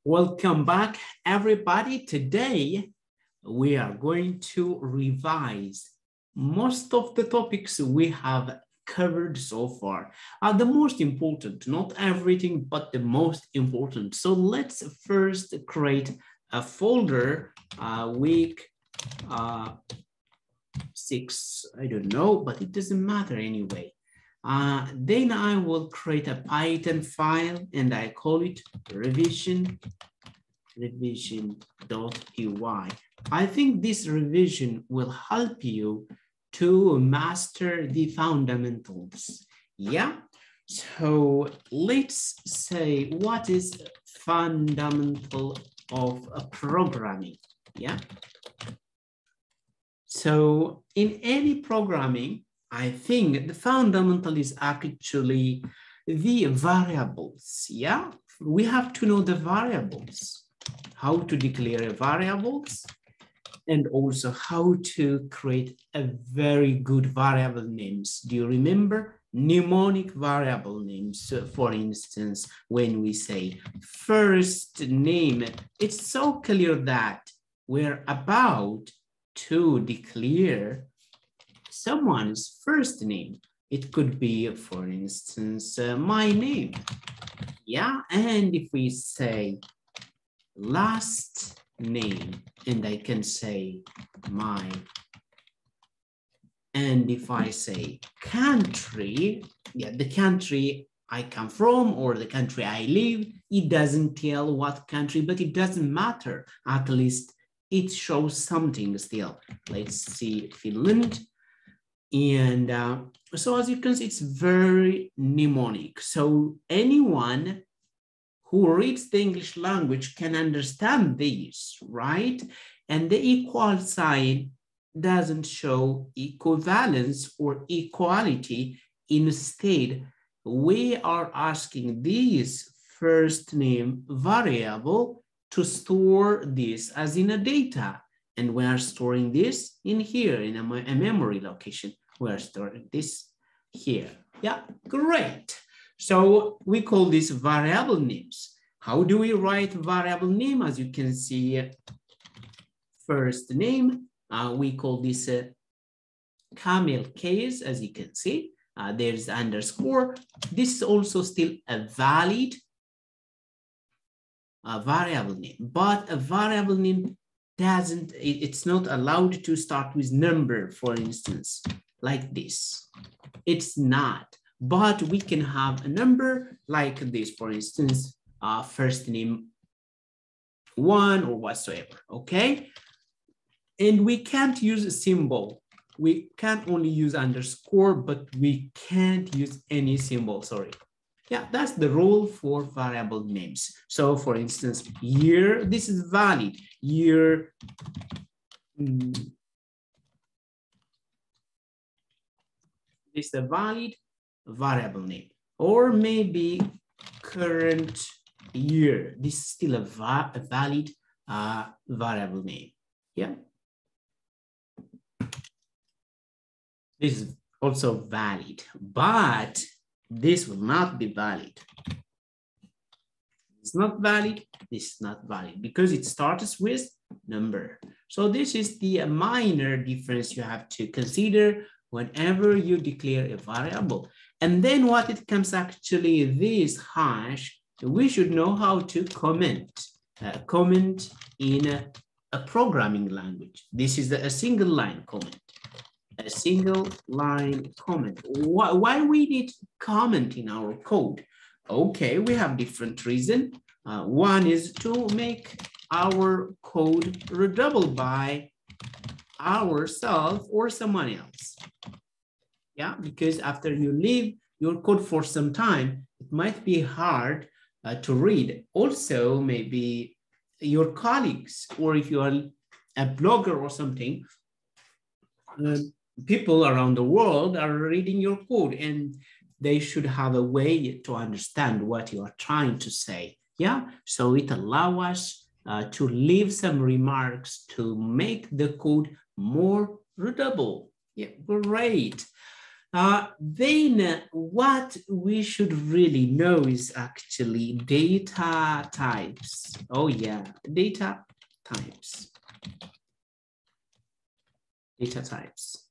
Welcome back, everybody. Today, we are going to revise most of the topics we have covered so far. The most important, not everything, but the most important. So let's first create a folder, week 6, I don't know, but it doesn't matter anyway. Then I will create a Python file and I call it revision.py. I think this revision will help you to master the fundamentals. Yeah, so let's say what is fundamental of programming. Yeah, so in any programming, I think the fundamental is actually the variables. Yeah, we have to know the variables, how to declare variables, and also how to create a very good variable names. Do you remember mnemonic variable names? For instance, when we say first name, it's so clear that we're about to declare someone's first name. It could be, for instance, my name. Yeah, and if we say last name, and I can say my, and if I say country, yeah, the country I come from or the country I live, it doesn't tell what country, but it doesn't matter. At least it shows something still. Let's see, Finland. And so as you can see, it's very mnemonic. So anyone who reads the English language can understand this, right? And the equal sign doesn't show equivalence or equality. Instead, we are asking this first name variable to store this as in a data. And we are storing this in here in a memory location. We are storing this here. Yeah, great. So we call this variable names. How do we write variable name? As you can see, first name, we call this camel case, as you can see. There's underscore. This is also still a valid variable name, but a variable name doesn't, it's not allowed to start with number, for instance, like this. It's not, but we can have a number like this, for instance, first name 1 or whatsoever, okay? And we can't use a symbol. We can only use underscore, but we can't use any symbol, sorry. Yeah, that's the rule for variable names. So for instance, year, this is valid. Year, this is a valid variable name. Or maybe current year. This is still a valid variable name. Yeah. This is also valid, but this will not be valid. It's not valid, this is not valid because it starts with number. So this is the minor difference you have to consider whenever you declare a variable. And then what it comes actually, this hash, we should know how to comment. Comment in a programming language. This is a single line comment. A single line comment. Why we need comment in our code? Okay, we have different reason. One is to make our code readable by ourselves or someone else. Yeah, because after you leave your code for some time, it might be hard to read. Also, maybe your colleagues, or if you are a blogger or something, people around the world are reading your code and they should have a way to understand what you are trying to say. Yeah, so it allows us to leave some remarks to make the code more readable. Yeah, great. Then what we should really know is actually data types. Oh yeah, data types. Data types.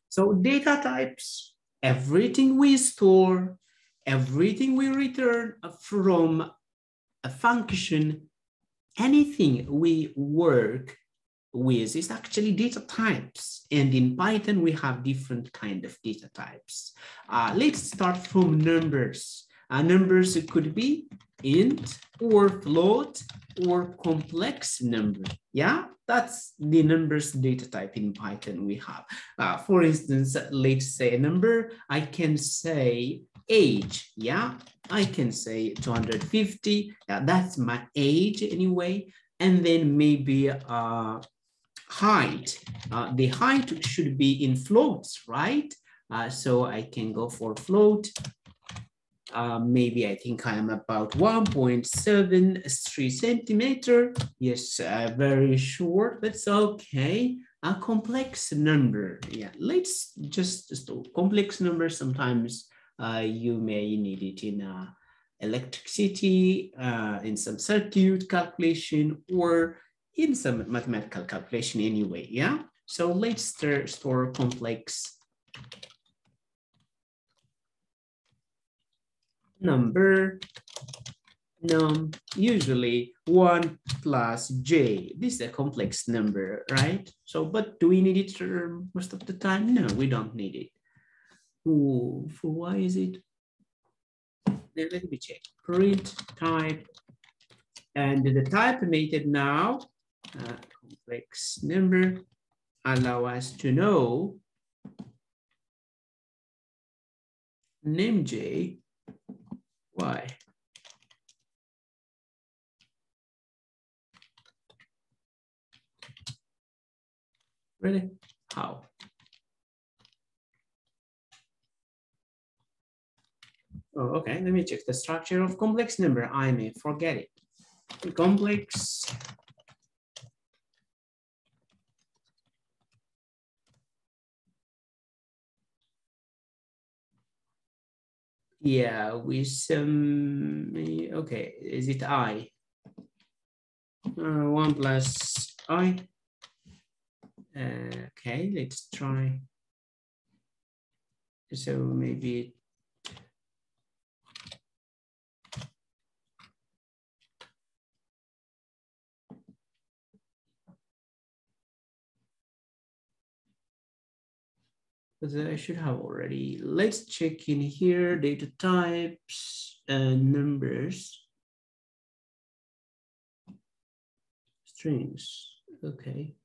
So data types, everything we store, everything we return from a function, anything we work with is actually data types. And in Python, we have different kind of data types. Let's start from numbers. Numbers could be int or float or complex number. Yeah, that's the numbers data type in Python we have. For instance, let's say a number, I can say age. Yeah, I can say 250. That's my age anyway. And then maybe height. The height should be in floats, right? So I can go for float. Maybe I think I am about 1.73 centimeter. Yes, very short, that's okay. A complex number. Yeah, let's just complex number. Sometimes you may need it in electricity, in some circuit calculation, or in some mathematical calculation anyway, yeah? So let's store complex number, num, usually 1 plus j. This is a complex number, right? So, but do we need it most of the time? No, we don't need it. Ooh, for why is it? Let me check. Print type. And the type method now, complex number, allow us to know name j, why? Really? How? Oh, okay, let me check the structure of complex number. I may forget it. Complex yeah, with some, okay, is it I? 1 plus I. Okay, let's try. So maybe I should have already. Let's check in here, data types and numbers. Strings, okay.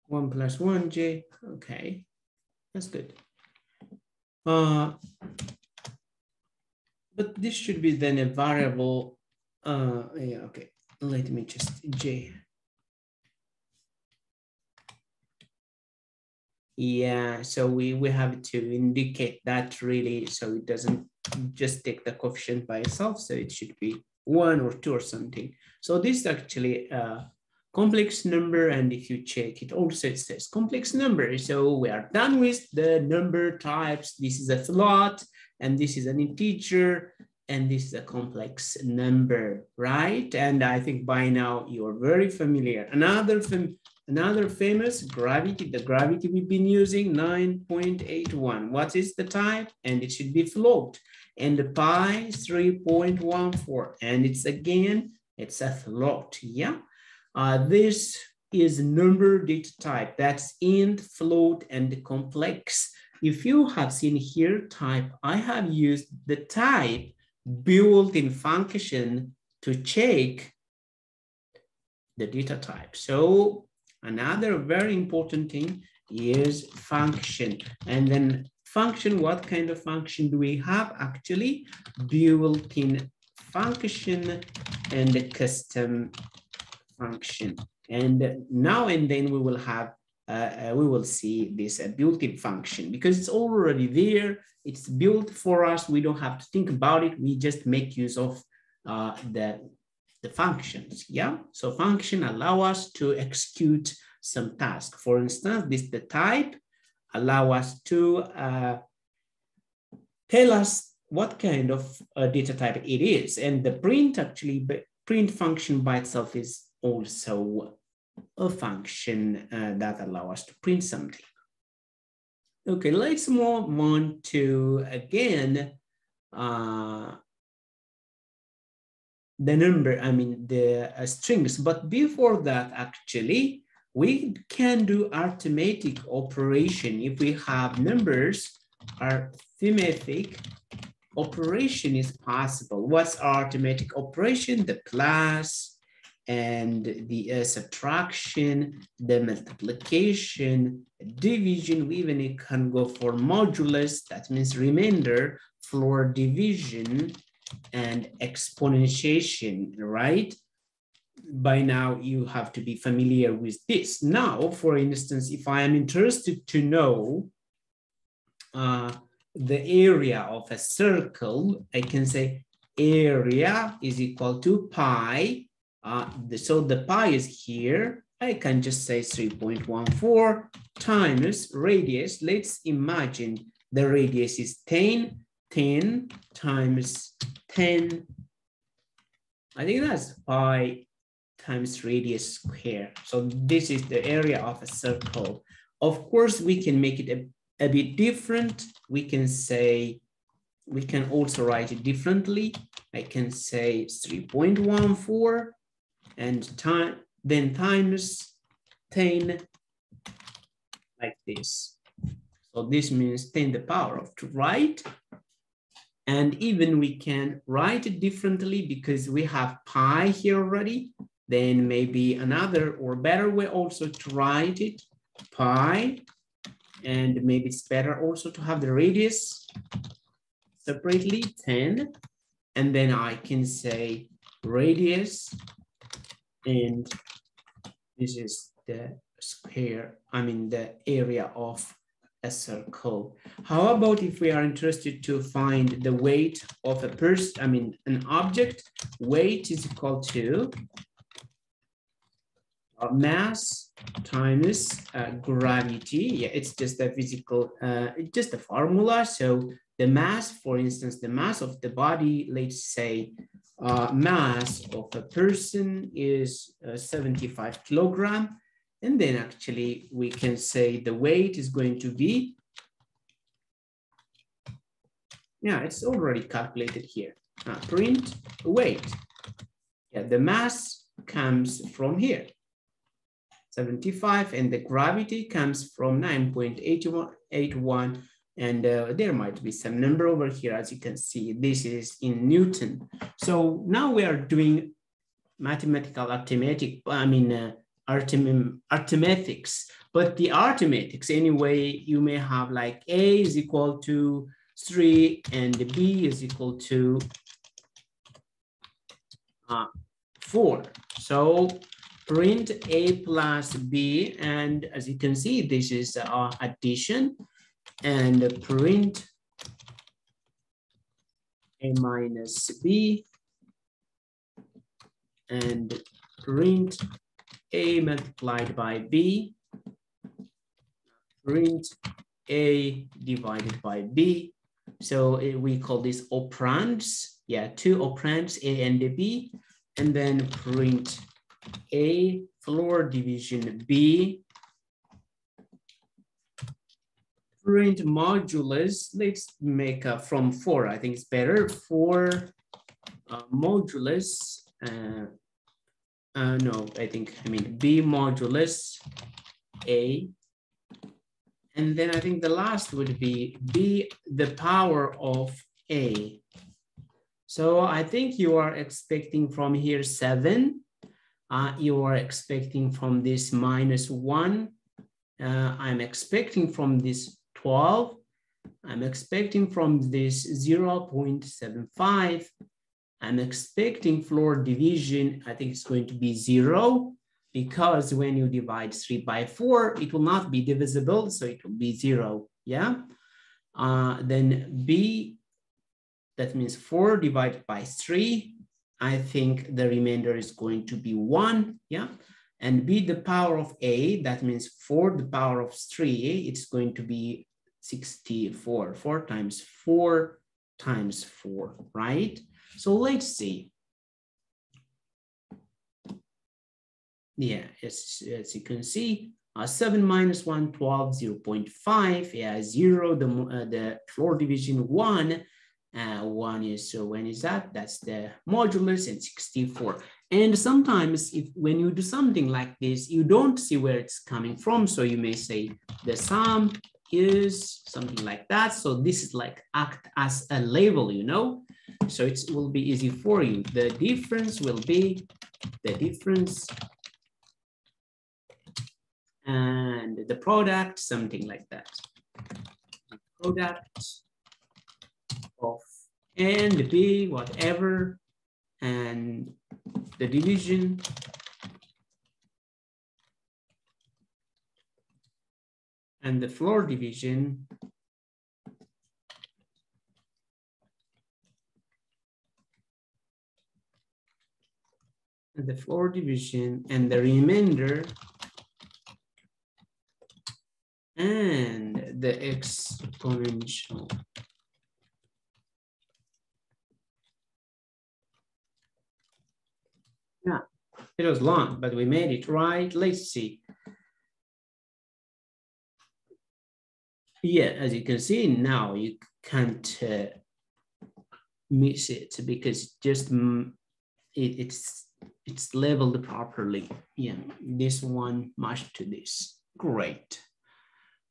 One plus 1j, okay, that's good. But this should be then a variable. Yeah, okay, let me just j. Yeah, so we have to indicate that really, so it doesn't just take the coefficient by itself. So it should be 1 or 2 or something. So this is actually a complex number. And if you check it also, it says complex number. So we are done with the number types. This is a float, and this is an integer, and this is a complex number, right? And I think by now you're very familiar. Another famous gravity, the gravity we've been using, 9.81. What is the type? And it should be float. And the pi, 3.14. And it's a float, yeah? This is number data type. That's int, float, and complex. If you have seen here type, I have used the type built-in function to check the data type. So another very important thing is function. And then function, what kind of function do we have? Actually, built-in function and a custom function. And now and then we will have we will see this built-in function because it's already there. It's built for us. We don't have to think about it. We just make use of the functions. Yeah. So function allow us to execute some task. For instance, this the type allow us to tell us what kind of data type it is. And the print print function by itself is also a function that allow us to print something. Okay, let's move on to, again, the number, the strings. But before that, actually, we can do arithmetic operation. If we have numbers, arithmetic operation is possible. What's arithmetic operation? The plus and the subtraction, the multiplication, division. We even can go for modulus, that means remainder, for division, and exponentiation, right? By now, you have to be familiar with this. Now, for instance, if I am interested to know the area of a circle, I can say area is equal to pi. So the pi is here. I can just say 3.14 times radius. Let's imagine the radius is 10. 10 times 10. I think that's pi times radius square. So this is the area of a circle. Of course, we can make it a bit different. We can also write it differently. I can say 3.14 and then times 10 like this. So this means 10 to the power of 2, right? And even we can write it differently because we have pi here already. Then maybe another or better way also to write it, pi. And maybe it's better also to have the radius separately, 10. And then I can say radius, and this is the square, the area of a circle. How about if we are interested to find the weight of a person, an object? Weight is equal to mass times gravity. Yeah, it's just a physical, just a formula. So the mass, for instance, the mass of the body, let's say mass of a person is 75 kilogram. And then actually we can say the weight is going to be, yeah, it's already calculated here. Print weight. Yeah, the mass comes from here, 75, and the gravity comes from 9.81. And there might be some number over here, as you can see. This is in Newton. So now we are doing arithmetics, but the arithmetics anyway, you may have like A is equal to 3 and B is equal to 4. So print A plus B, and as you can see, this is addition, and print A minus B, and print A multiplied by B, print A divided by B. So we call this operands. Yeah, 2 operands, A and B, and then print A floor division B, print modulus. Let's make from 4. I think it's better. 4 modulus. No, B modulus A. And then I think the last would be B the power of A. So I think you are expecting from here 7. You are expecting from this -1. I'm expecting from this 12. I'm expecting from this 0.75. I'm expecting floor division, I think it's going to be 0. because when you divide 3 by 4, it will not be divisible, so it will be 0, yeah? Then B, that means 4 divided by 3, I think the remainder is going to be 1, yeah? And B, the power of A, that means 4 the power of 3, it's going to be 64, 4 times 4 times 4, right? So let's see. Yeah, as you can see, 7 minus 1, 12, 0.5, yeah, 0, the floor division 1, 1 is, so when is that? That's the modulus, and 64. And sometimes when you do something like this, you don't see where it's coming from. So you may say the sum is something like that. So this is like act as a label, you know? So it will be easy for you. The difference will be the difference and the product, something like that. Product of A and B, whatever, and the division and the floor division and the floor division and the remainder and the exponential. Yeah, it was long, but we made it right. Let's see. Yeah, as you can see now, you can't miss it because just it's labeled properly. Yeah, this one matched to this. Great.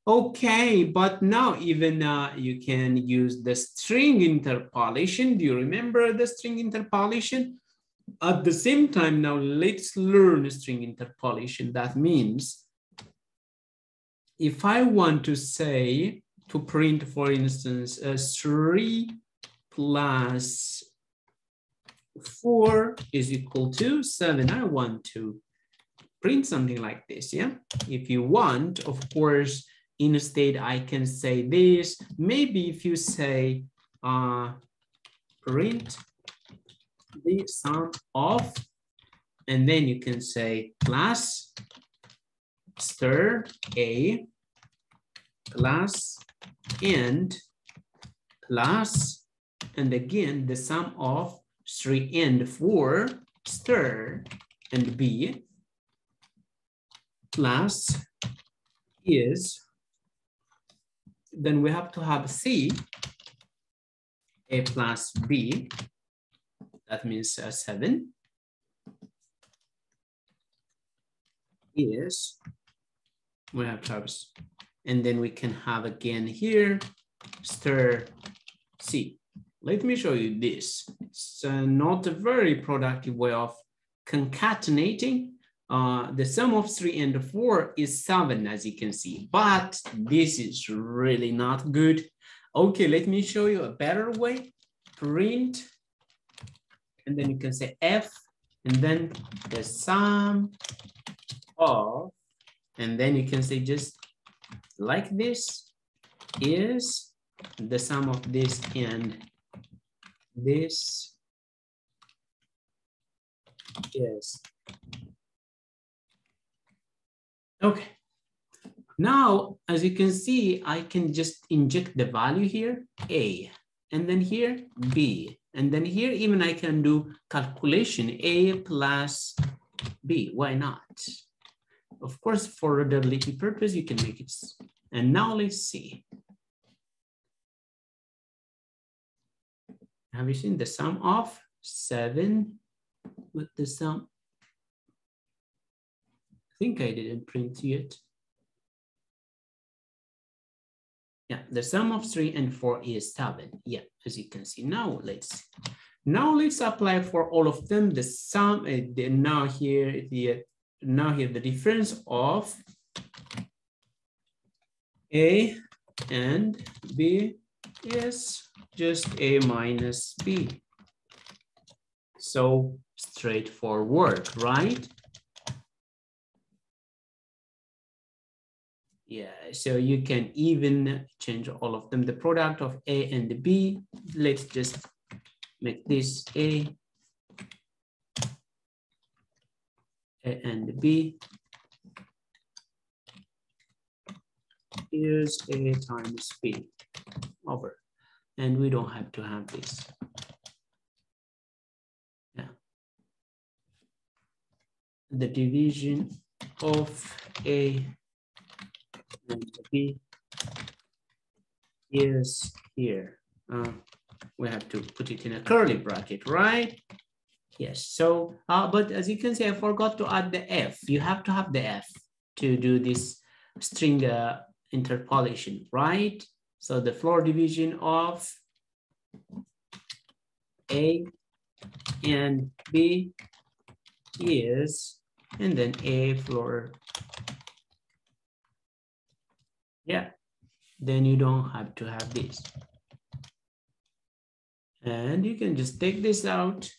Okay, but now even you can use the string interpolation. Do you remember the string interpolation? At the same time, now let's learn string interpolation. That means if I want to say, to print, for instance, 3 plus 4 is equal to 7, I want to print something like this, yeah? If you want, of course, instead I can say this. Maybe if you say print the sum of, and then you can say class stir A class and class, and again the sum of 3 and 4 stir and B class is, then we have to have C A plus B, that means 7 is, we have to have, and then we can have again here stir C. Let me show you this. It's not a very productive way of concatenating. The sum of 3 and 4 is 7, as you can see, but this is really not good. Okay, let me show you a better way. Print, and then you can say F, and then the sum of, and then you can say just like this is the sum of this and this is. Okay. Now, as you can see, I can just inject the value here, A, and then here, B, and then here even I can do calculation, A plus B, why not? Of course, for readability purpose, you can make it. And now let's see. Have you seen the sum of 7 with the sum? I think I didn't print yet. Yeah, the sum of 3 and 4 is 7. Yeah, as you can see. Now let's apply for all of them the sum. Now here the difference of A and B is just A minus B. So straightforward, right? Yeah, so you can even change all of them. The product of A and the B, let's just make this A and B. Here's A times B over, and we don't have to have this. Yeah. The division of A and B is here. We have to put it in a curly bracket, right? Yes, so, but as you can see, I forgot to add the F. You have to have the F to do this string interpolation, right? So the floor division of A and B is, and then A floor. Yeah, then you don't have to have this. And you can just take this out.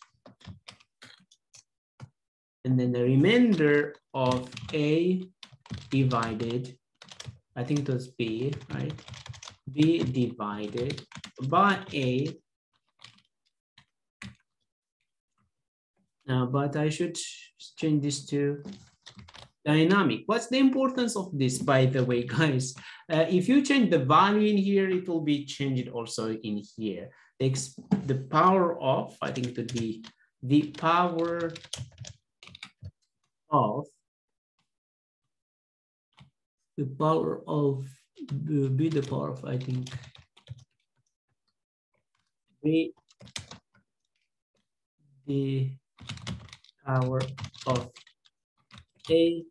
And then the remainder of A divided, I think it was B, right? B divided by A. But I should change this to dynamic. What's the importance of this, by the way, guys? If you change the value in here, it will be changed also in here. The power of, I think it would be the power of, I think, the power of A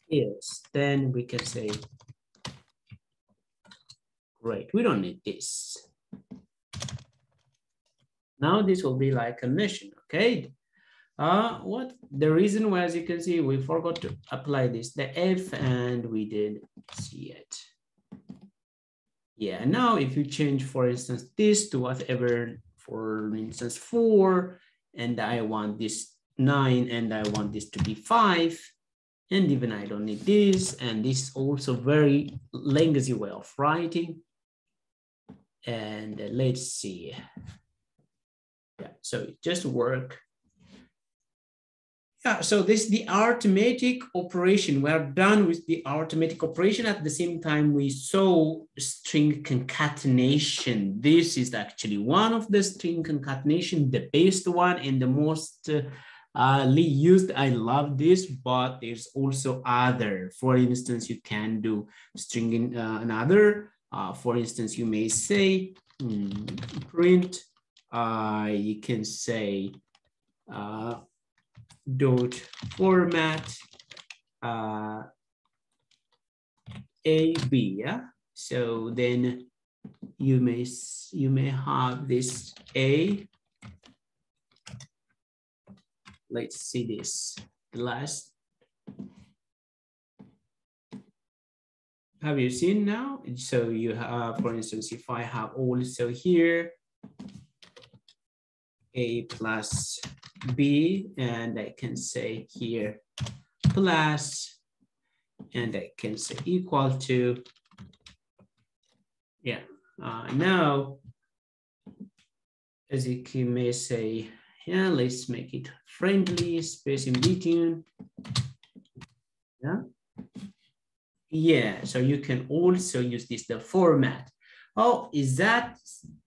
is, then we can say, great, we don't need this. Now this will be like a mission, okay? What the reason why, as you can see, we forgot to apply this, the F, and we did see it. Yeah, now if you change, for instance, this to whatever, for instance, 4, and I want this 9, and I want this to be 5, and even I don't need this, and this is also very lazy way of writing. And let's see. Yeah, so it just work. Yeah, so this is the arithmetic operation. We are done with the arithmetic operation. At the same time, we saw string concatenation. This is actually one of the string concatenation, the best one and the most used. I love this, but there's also other. For instance, you can do string in another. For instance, you may say print. You can say dot format AB. Yeah, so then you may have this A. Let's see this last. Have you seen now? So you have, for instance, if I have also here A plus B, and I can say here plus, and I can say equal to, yeah. Now, as you may say, yeah, let's make it friendly, space in between. Yeah. Yeah, so you can also use this, the format. Oh, is that,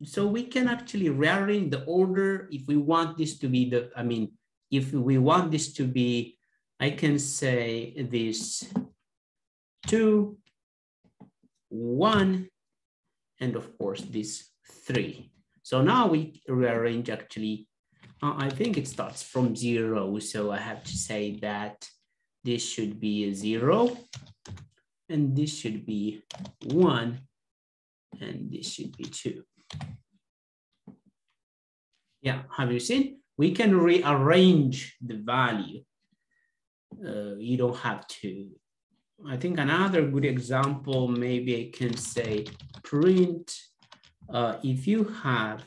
so we can actually rearrange the order if we want this to be the, I mean, if we want this to be, I can say this 2, 1, and of course this 3. So now we rearrange actually, I think it starts from 0. So I have to say that this should be a 0. And this should be 1, and this should be 2. Yeah, have you seen? We can rearrange the value. You don't have to. I think another good example, maybe I can say print. If you have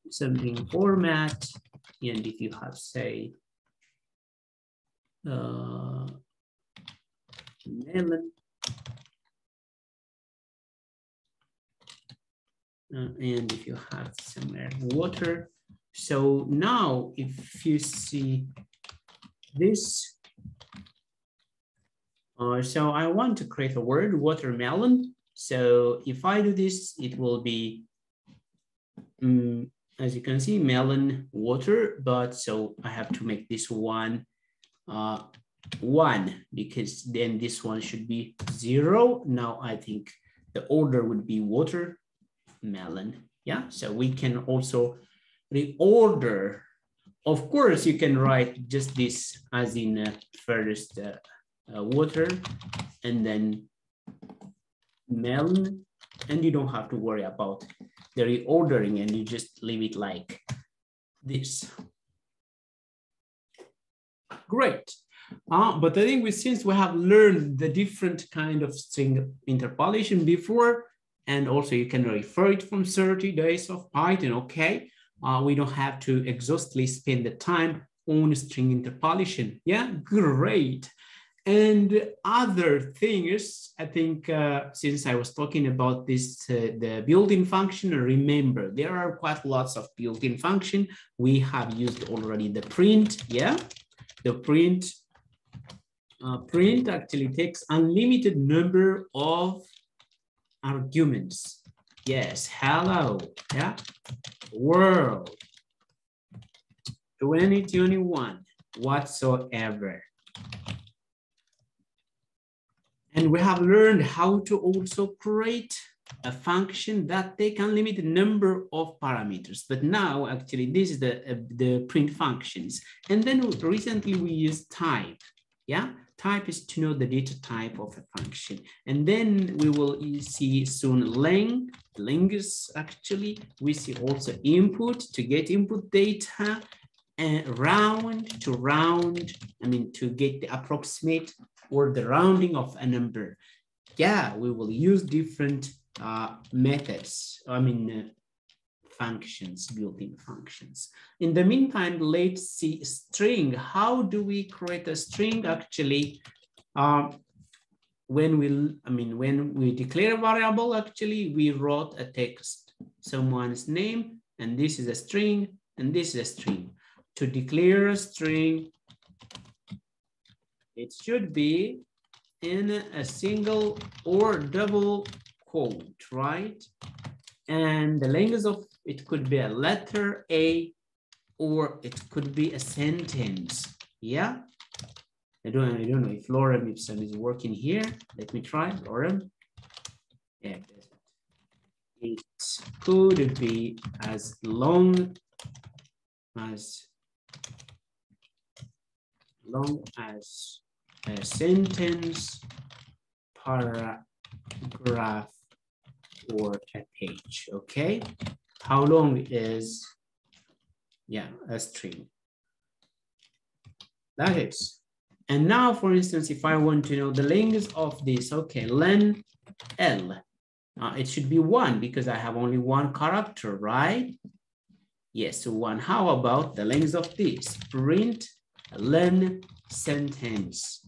something format, and if you have, say, melon. And if you have somewhere water. So now if you see this, so I want to create a word, watermelon. So if I do this, it will be, as you can see, melon, water, but so I have to make this one 1 because then this one should be 0. Now I think the order would be watermelon. Yeah, so we can also reorder. Of course, you can write just this as in first water and then melon, and you don't have to worry about the reordering, and you just leave it like this. Great. But I think since we have learned the different kind of string interpolation before, and also you can refer it from 30 days of Python, okay? We don't have to exhaustively spend the time on string interpolation. Yeah, great. And other thing is, I think since I was talking about this, the built-in function, remember, there are quite lots of built-in function. We have used already the print, yeah? The print actually takes unlimited number of arguments. Yes, hello, yeah? World, 2021, whatsoever. And we have learned how to also create a function that take unlimited number of parameters. But now, actually, this is the print functions. And then recently we used type. Yeah, type is to know the data type of a function. And then we will see soon length actually. We see also input to get input data, and round to round, I mean, to get the approximate or the rounding of a number. Yeah, we will use different methods, I mean, functions, built-in functions. In the meantime, let's see string. How do we create a string? Actually, when we declare a variable, actually, we wrote a text, someone's name, and this is a string, and this is a string. To declare a string, it should be in a single or double quote, right? And the length of it could be a letter A, or it could be a sentence. Yeah, I don't know if Lorem Ipsum is working here. Let me try Lorem. Yeah, it could be as long as a sentence, paragraph, or a page. Okay, how long is, yeah, a string? That is. And now, for instance, if I want to know the length of this, okay, len L, it should be 1 because I have only one character, right? Yes, so 1. How about the length of this? Print len sentence.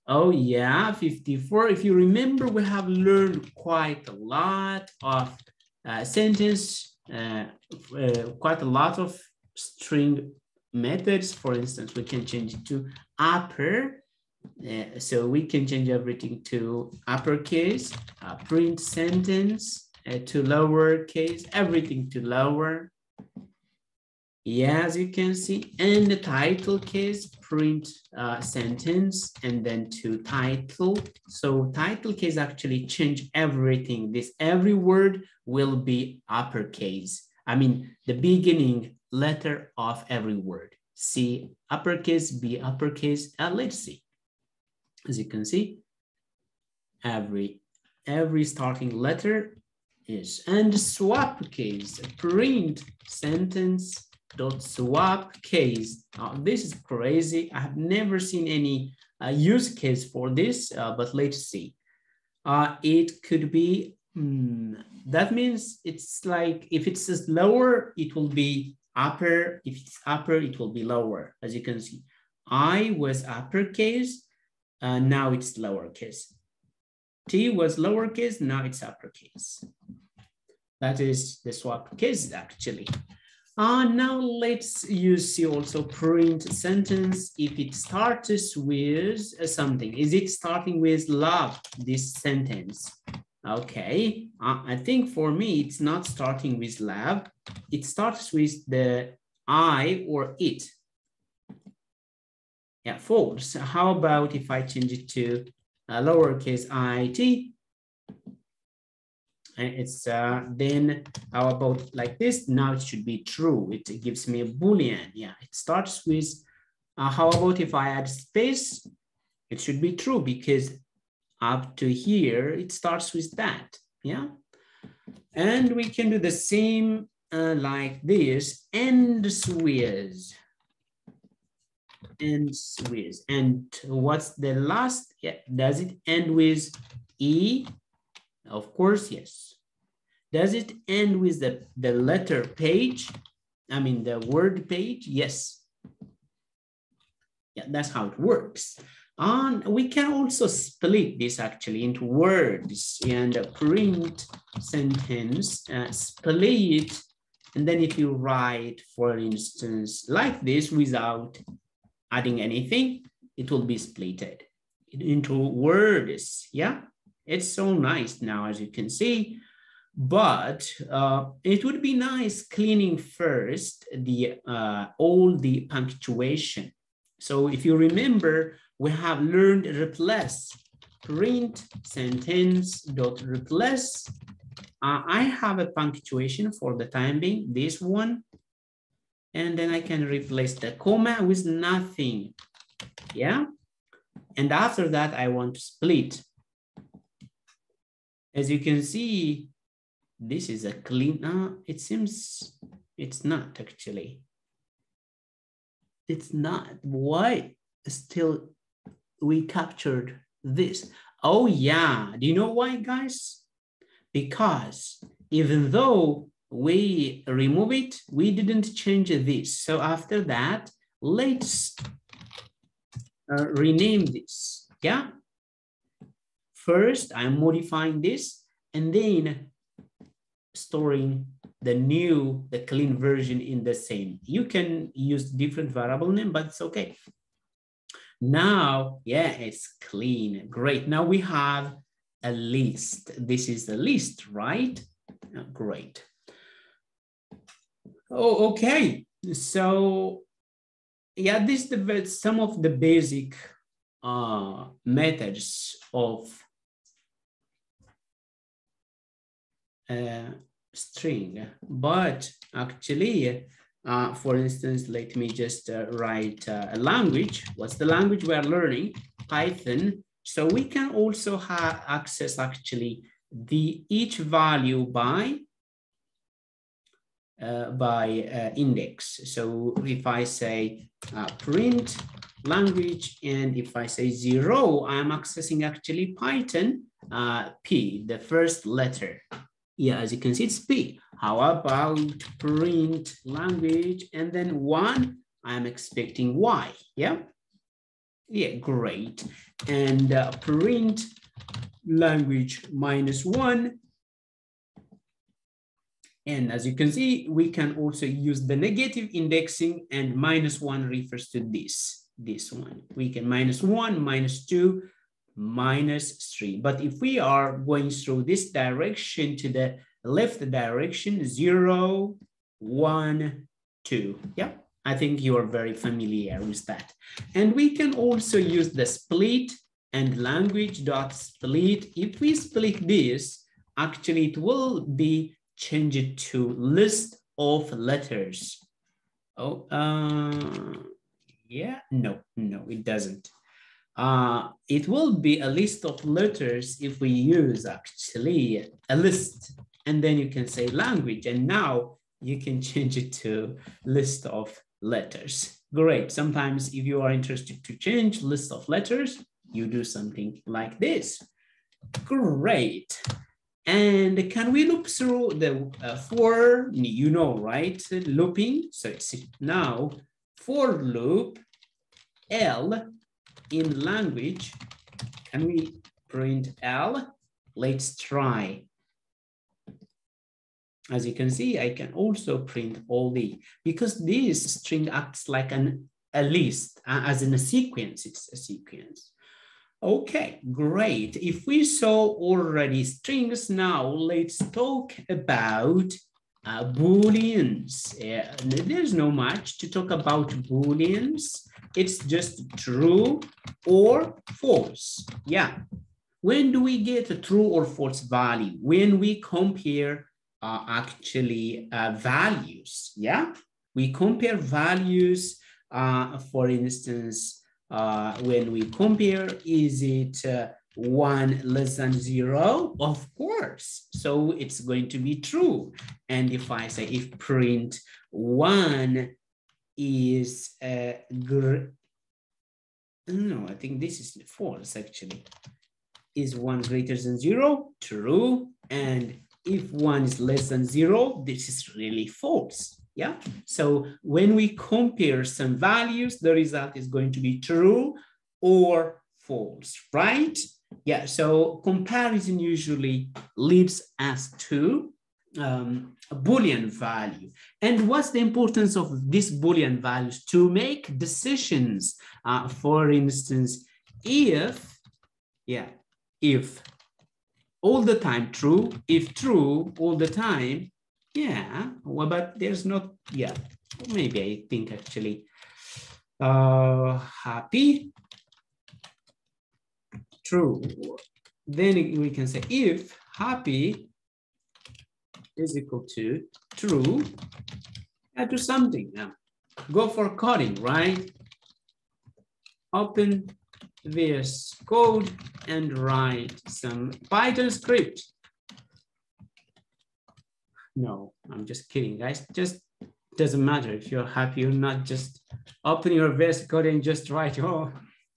Oh yeah, 54. If you remember, we have learned quite a lot of sentence, quite a lot of string methods. For instance, we can change it to upper. So we can change everything to uppercase, print sentence to lowercase, everything to lower. Yeah, as you can see, and the title case, print sentence, and then to title. So title case actually change everything. This every word will be uppercase. I mean, the beginning letter of every word. C uppercase, B uppercase, and let's see. As you can see, every starting letter is, and swap case, print sentence dot swap case. This is crazy. I have never seen any use case for this, but let's see. It could be, that means it's like, if it's lower, it will be upper. If it's upper, it will be lower. As you can see, I was uppercase, Now it's lowercase. T was lowercase, now it's uppercase. That is the swap case actually. Now let's use also print sentence if it starts with something. Is it starting with love, this sentence? Okay, I think for me, it's not starting with love. It starts with the I or it. Yeah, false. How about if I change it to lowercase it? It's then how about like this? Now it should be true. It gives me a Boolean. Yeah, it starts with, how about if I add space? It should be true because up to here, it starts with that. Yeah. And we can do the same like this, ends with. Ends with. And what's the last? Yeah, does it end with E? Of course, yes. Does it end with the letter page? I mean, the word page? Yes. Yeah, that's how it works. And we can also split this actually into words and print sentence, split. And then if you write, for instance, like this without adding anything, it will be splitted into words. Yeah. It's so nice now, as you can see, but it would be nice cleaning first the all the punctuation. So if you remember, we have learned replace, print sentence dot replace. I have a punctuation for the time being, this one, and then I can replace the comma with nothing. Yeah, and after that I want to split. As you can see, this is a clean, it seems it's not actually. It's not. Why still we captured this? Oh yeah, do you know why, guys? Because even though we remove it, we didn't change this. So after that, let's rename this, yeah? First, I'm modifying this and then storing the clean version in the same. You can use different variable name, but it's okay. Now, yeah, it's clean. Great. Now we have a list. This is the list, right? Great. Oh, okay. So, yeah, this is some of the basic methods of string, but actually, for instance, let me just write a language. What's the language we are learning? Python. So we can also have access actually each value by index. So if I say print language, and if I say 0, I'm accessing actually Python P, the first letter. Yeah, as you can see, it's P. How about print language and then 1? I'm expecting Y. Yeah. Yeah, great. And print language -1. And as you can see, we can also use the negative indexing, and -1 refers to this one. We can -1, -2, -3. But if we are going through this direction to the left direction, 0, 1, 2. Yeah, I think you are very familiar with that. And we can also use the split and language.split. If we split this, actually it will be changed to list of letters. Oh, yeah, no, it doesn't. It will be a list of letters if we use actually a list, and then you can say language, and now you can change it to list of letters. Great. Sometimes if you are interested to change list of letters, you do something like this. Great. And can we loop through the for, you know, right? Looping. So it's now for loop L in language, can we print L? Let's try. As you can see, I can also print all the, because this string acts like a list, as in a sequence, it's a sequence. Okay, great. If we saw already strings, now let's talk about Booleans. There's no much to talk about Booleans. It's just true or false. Yeah. When do we get a true or false value? When we compare values. Yeah. We compare values, for instance, when we compare, is it 1 less than 0? Of course. So it's going to be true. And if I say if print 1 is no, I think this is false actually. Is 1 greater than 0? True. And if 1 is less than 0, this is really false. Yeah. So when we compare some values, the result is going to be true or false, right? Yeah. So comparison usually leads us to a Boolean value. And what's the importance of these Boolean values? To make decisions. For instance, if all the time true, if true all the time, yeah, well, but there's not, yeah, maybe I think actually happy, true. Then we can say if happy is equal to true, I do something now. Go for coding, right? Open VS Code and write some Python script. No, I'm just kidding, guys. Just doesn't matter if you're happy or not. Just open your VS Code and just write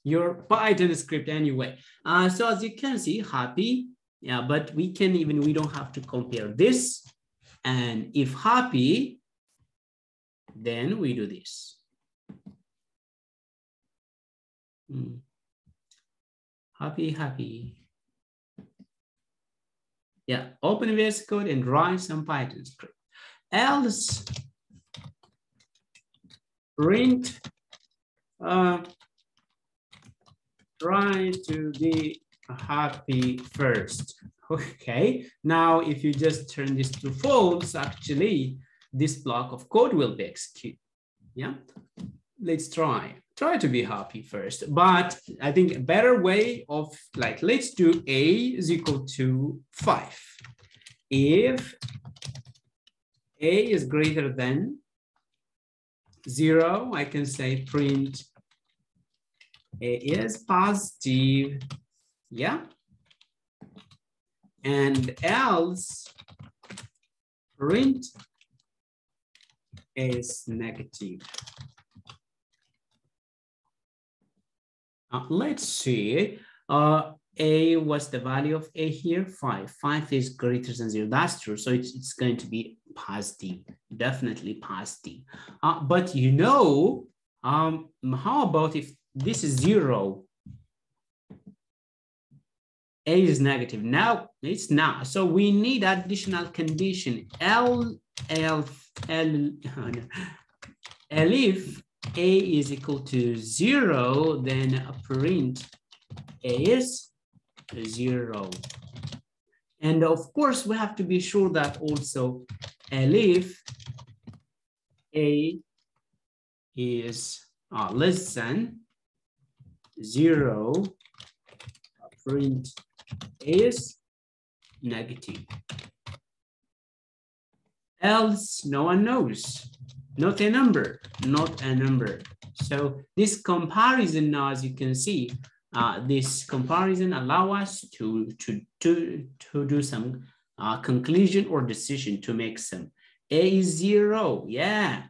your Python script anyway. So as you can see, happy, yeah, but we don't have to compare this. And if happy, then we do this. Happy. Yeah, open VS Code and write some Python script. Else, print, try to be happy first. Okay, now if you just turn this to false, actually, this block of code will be executed. Yeah, let's try to be happy first. But I think a better way of let's do A is equal to 5. If A is greater than 0, I can say print A is positive. Yeah. And else print A is negative. Let's see. A, what's the value of A here? 5. 5 is greater than 0. That's true. So it's going to be positive, definitely positive. But how about if this is 0? A is negative. Now it's not. So we need additional condition. If A is equal to 0, then print A is 0. And of course, we have to be sure that also if A is less than 0, print A is negative. Else, no one knows. Not a number. So this comparison now, as you can see, this comparison allow us to do some conclusion or decision to make some. A is 0, yeah.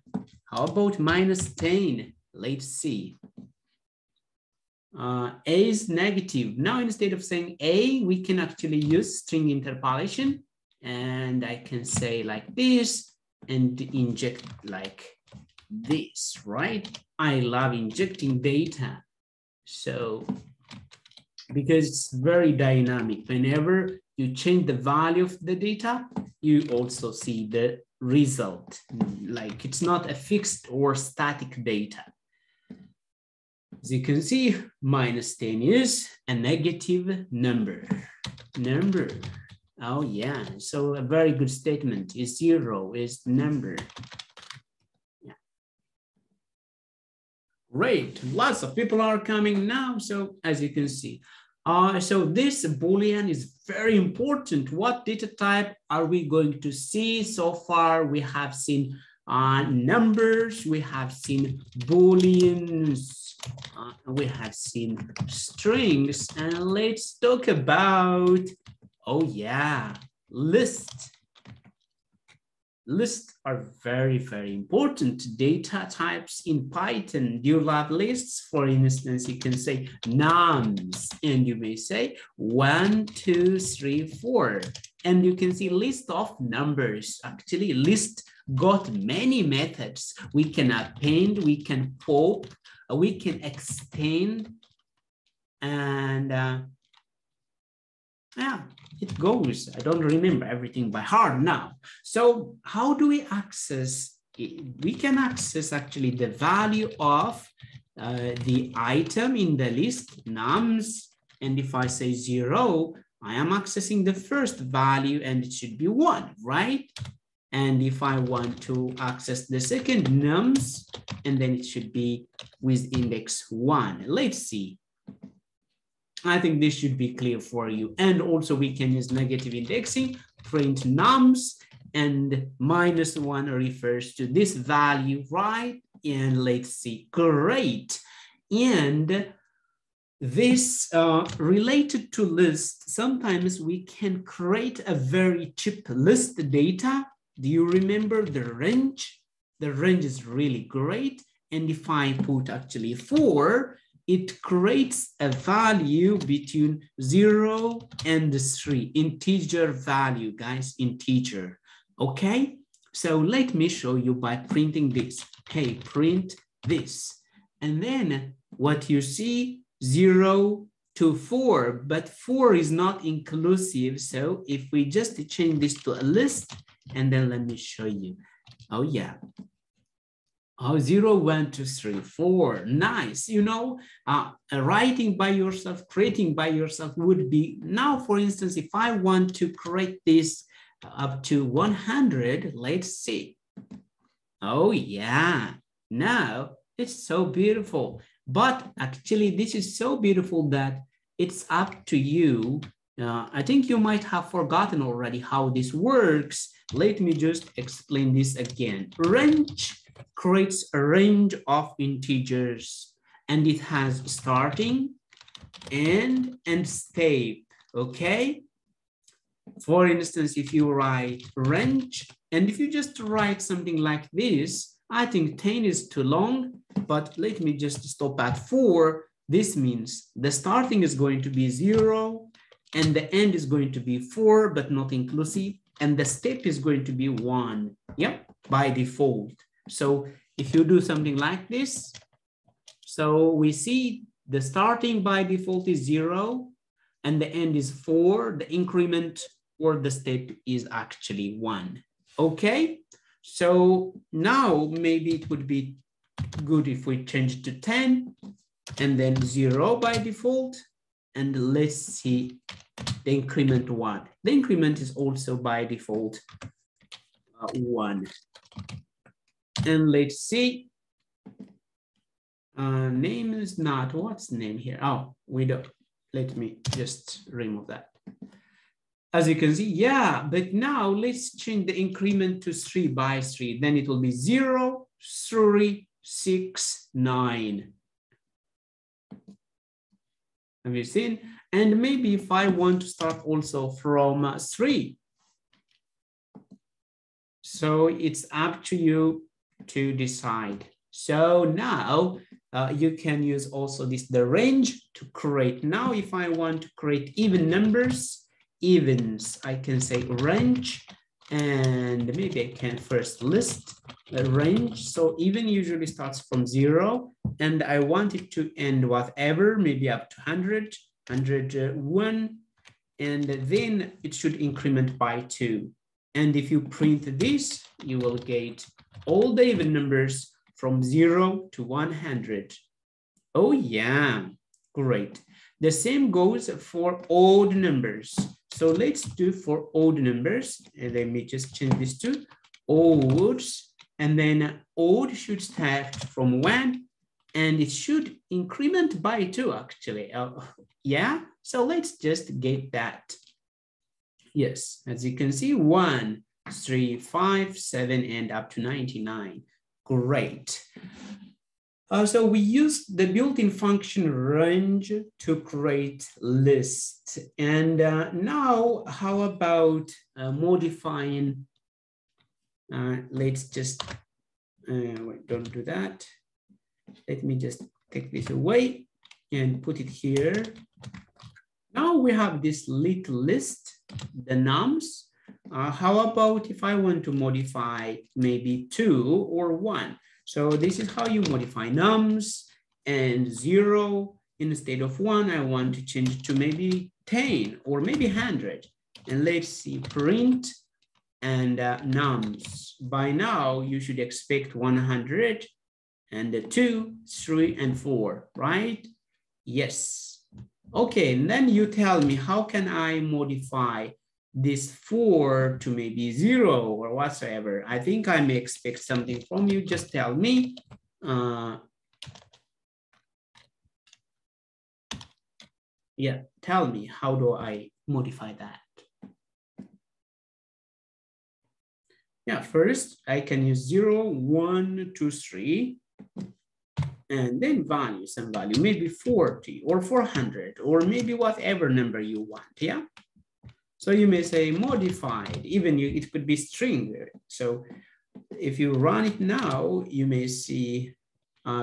How about minus 10? Let's see. A is negative. Now instead of saying A, we can actually use string interpolation, and I can say like this and inject like this, right? I love injecting data. So, because it's very dynamic, whenever you change the value of the data, you also see the result. Like it's not a fixed or static data. As you can see, -10 is a negative number. Oh yeah, so a very good statement is 0 is number. Yeah. Great, lots of people are coming now. So as you can see, so this Boolean is very important. What data type are we going to see? So far we have seen numbers, we have seen Booleans, we have seen strings, and let's talk about, oh yeah, lists. Lists are very, very important data types in Python. Do you love lists? For instance, you can say nums, and you may say 1, 2, 3, 4. And you can see list of numbers. Actually, list got many methods. We can append, we can pop, we can extend, and yeah, it goes. I don't remember everything by heart now. So how do we access it? We can access actually the value of the item in the list, nums. And if I say 0, I am accessing the first value and it should be 1, right? And if I want to access the second nums, and then it should be with index 1. Let's see. I think this should be clear for you. And also we can use negative indexing, print nums, and -1 refers to this value, right? And let's see, great. And this related to list, sometimes we can create a very cheap list data. Do you remember the range? The range is really great. And if I put actually 4, it creates a value between 0 and 3, integer value, guys, integer, okay? So let me show you by printing this. Hey, print this. And then what you see, 0 to 4, but 4 is not inclusive. So if we just change this to a list, and then let me show you. Oh yeah. Oh, 0, 1, 2, 3, 4. Nice. You know, writing by yourself, creating by yourself would be, now, for instance, if I want to create this up to 100, let's see. Oh, yeah. Now, it's so beautiful. But actually, this is so beautiful that it's up to you. I think you might have forgotten already how this works. Let me just explain this again. Range creates a range of integers, and it has starting, end, and step, okay? For instance, if you write range, and if you just write something like this, I think 10 is too long, but let me just stop at 4. This means the starting is going to be 0, and the end is going to be 4, but not inclusive, and the step is going to be 1, yep, by default. So if you do something like this, so we see the starting by default is 0, and the end is 4, the increment or the step is actually 1, okay? So now maybe it would be good if we change it to 10, and then 0 by default, and let's see the increment 1. The increment is also by default 1. And let's see, name is not, what's name here? Oh, we don't, let me just remove that. As you can see, yeah, but now let's change the increment to 3 by 3. Then it will be 0, 3, 6, 9. Have you seen? And maybe if I want to start also from 3. So it's up to you to decide. So now you can use also the range to create. Now, if I want to create even numbers, evens, I can say range, and maybe I can first list, range. So even usually starts from 0, and I want it to end whatever, maybe up to 100, 101, and then it should increment by 2. And if you print this, you will get all the even numbers from 0 to 100. Oh yeah, great. The same goes for odd numbers. So let's do for odd numbers. And let me just change this to odds. And then odd should start from 1, and it should increment by 2 actually. Yeah, so let's just get that. Yes, as you can see, 1, 3, 5, 7, and up to 99. Great. So we use the built-in function range to create lists. And now how about modifying, let's just, wait, don't do that. Let me just take this away and put it here. Now we have this little list, the nums. How about if I want to modify maybe 2 or 1? So this is how you modify nums, and 0 instead of 1, I want to change to maybe 10 or maybe 100. And let's see, print and nums. By now, you should expect 100 and 2, 3, and 4, right? Yes. Okay, and then you tell me, how can I modify this 4 to maybe 0 or whatsoever? I think I may expect something from you. Just tell me. Yeah, tell me, how do I modify that? Yeah, first I can use 0, 1, 2, 3. And then value, some value, maybe 40 or 400 or maybe whatever number you want, yeah? So you may say modified, even it could be string. So if you run it now, you may see,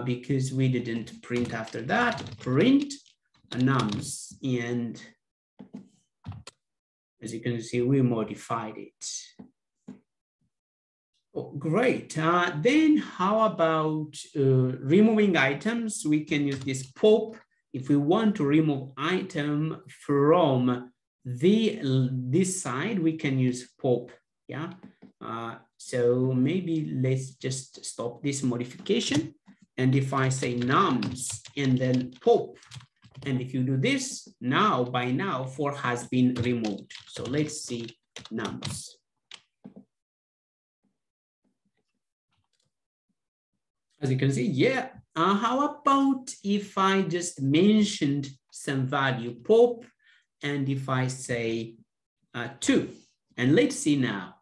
because we didn't print after that, print nums. And as you can see, we modified it. Oh, great. Then how about removing items? We can use this pop. If we want to remove item from this side, we can use pop. Yeah. So maybe let's just stop this modification. And if I say nums and then pop, and if you do this now, by now 4 has been removed. So let's see nums. As you can see, yeah. How about if I just mentioned some value pop, and if I say 2, and let's see now.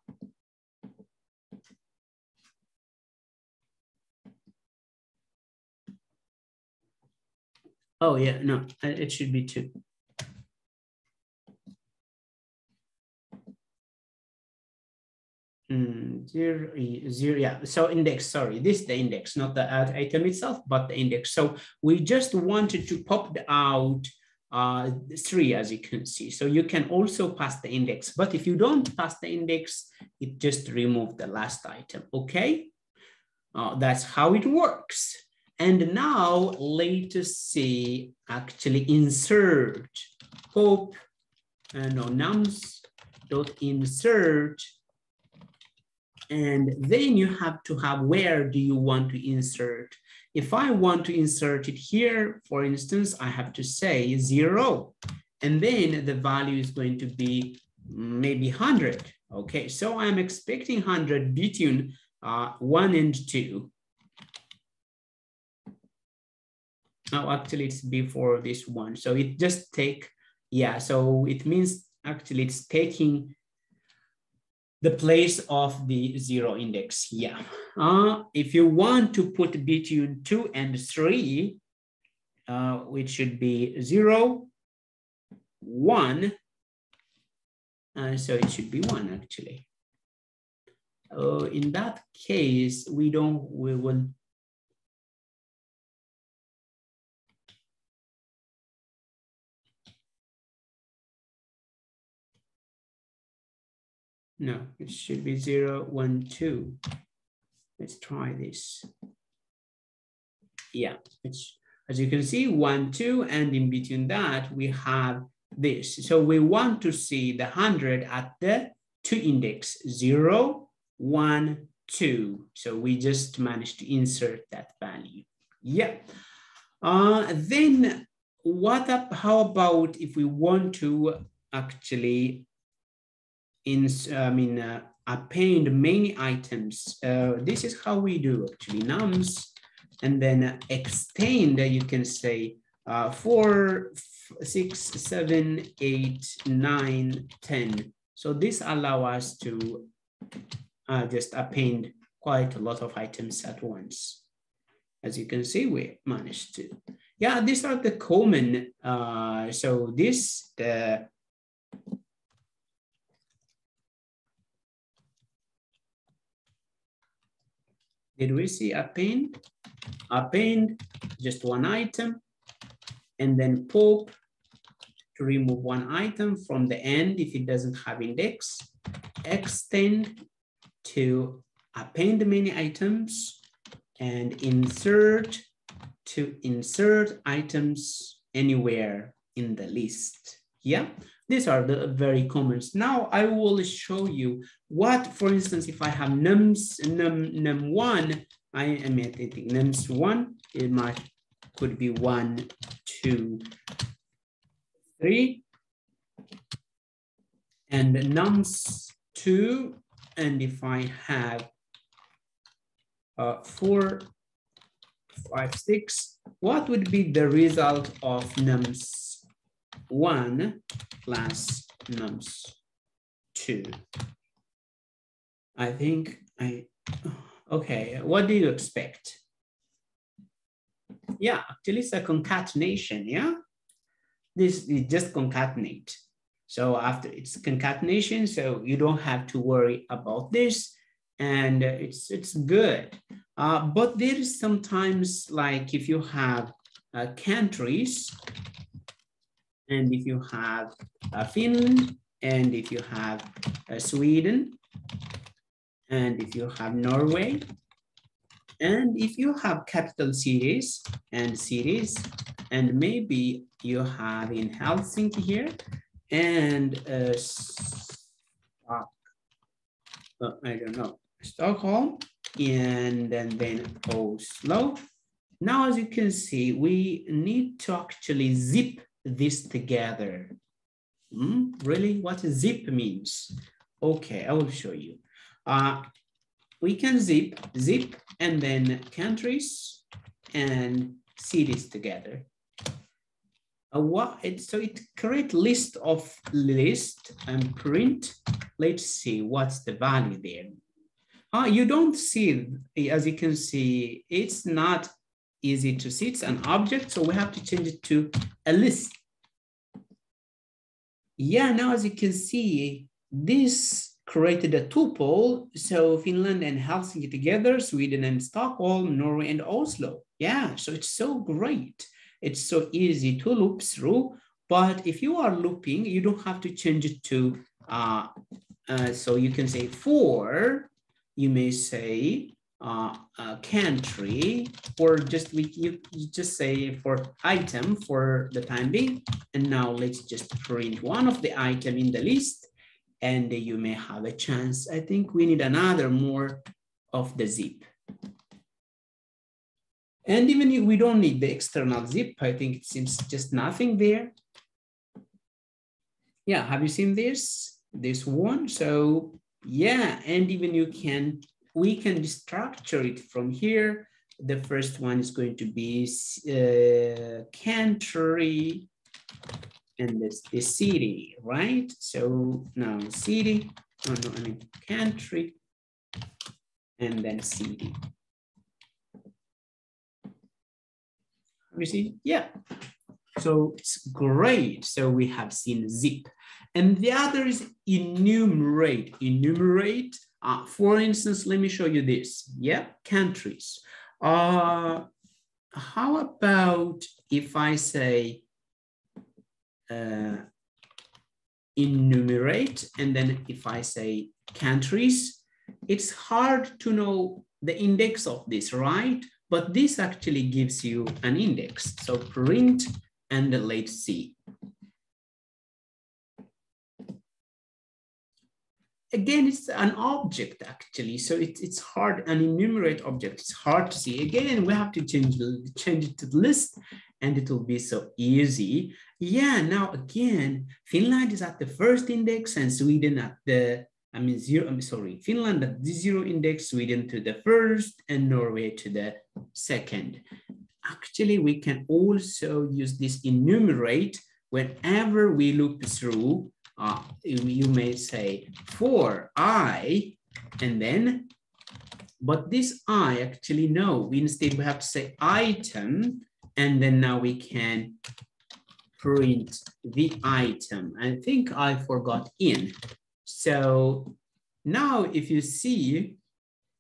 Oh yeah, no, it should be 2. Zero, yeah. So index, sorry, this is the index, not the item itself, but the index. So we just wanted to pop out 3, as you can see. So you can also pass the index, but if you don't pass the index, it just removes the last item, okay? That's how it works. And now let us see, actually insert pop, no, nums dot insert. And then you have to have, where do you want to insert? If I want to insert it here, for instance, I have to say 0, and then the value is going to be maybe 100. Okay, so I'm expecting 100 between 1 and 2. Now, actually, it's before this one. So it just take, yeah, so it means actually it's taking the place of the 0 index, yeah. If you want to put between 2 and 3, which should be 0, 1, so it should be 1 actually. In that case, we will. No, it should be 0, 1, 2. Let's try this. Yeah, it's, as you can see, 1, 2, and in between that, we have this. So we want to see the 100 at the 2 index, 0, 1, 2. So we just managed to insert that value. Yeah. Then how about if we want to actually append many items? This is how we do actually, nums, and then extend, you can say 4, 6, 7, 8, 9, 10. So this allows us to just append quite a lot of items at once. As you can see, we managed to. Yeah, these are the common, so this, did we see append? Append, just one item, and then pop to remove one item from the end if it doesn't have index, extend to append many items, and insert to insert items anywhere in the list. Yeah, these are the very commons. Now I will show you what, for instance, if I have num1, I think nums1, it could be 1, 2, 3, and nums2, and if I have 4, 5, 6, what would be the result of nums1 plus nums2? I think okay, what do you expect? Yeah, actually it's a concatenation, yeah? This is just concatenate. So after it's concatenation, so you don't have to worry about this, and it's good. But there is sometimes, like if you have countries, and if you have Finland, and if you have Sweden, and if you have Norway, and if you have capital cities, and maybe you have in Helsinki here, and I don't know, Stockholm, and then Oslo. Now, as you can see, we need to actually zip this together. Really, what zip means? Okay, I will show you. We can zip, and then countries and cities together. So it creates list of list and print. Let's see what's the value there. You don't see, as you can see, it's not easy to see. It's an object, so we have to change it to a list. Yeah, now as you can see, this created a tuple. So Finland and Helsinki together, Sweden and Stockholm, Norway and Oslo. Yeah, so it's so great. It's so easy to loop through, but if you are looping, you don't have to change it to, so you can say for, you may say country, or just you just say for item for the time being. And now let's just print one of the item in the list, and you may have a chance. I think we need another more of the zip. And even if we don't need the external zip, I think it seems just nothing there. Yeah, have you seen this? This one? So yeah, and even we can destructure it from here. The first one is going to be country, and that's the city, right? So now city, country, and then city. You see, yeah. So it's great. So we have seen zip. And the other is enumerate. Enumerate, for instance, let me show you this. Yeah, countries. How about if I say enumerate, and then if I say countries, it's hard to know the index of this, right? But this actually gives you an index. So print and let's see. Again, it's an object actually, so it's hard, an enumerate object, it's hard to see. Again, we have to change it to the list and it will be so easy. Yeah, now again, Finland is at the first index and Sweden at the, Finland at the 0 index, Sweden to the first and Norway to the second. Actually, we can also use this enumerate whenever we look through. You may say for I, and then, but this I actually no, instead we have to say item, and then now we can print the item. I think I forgot in. So now if you see,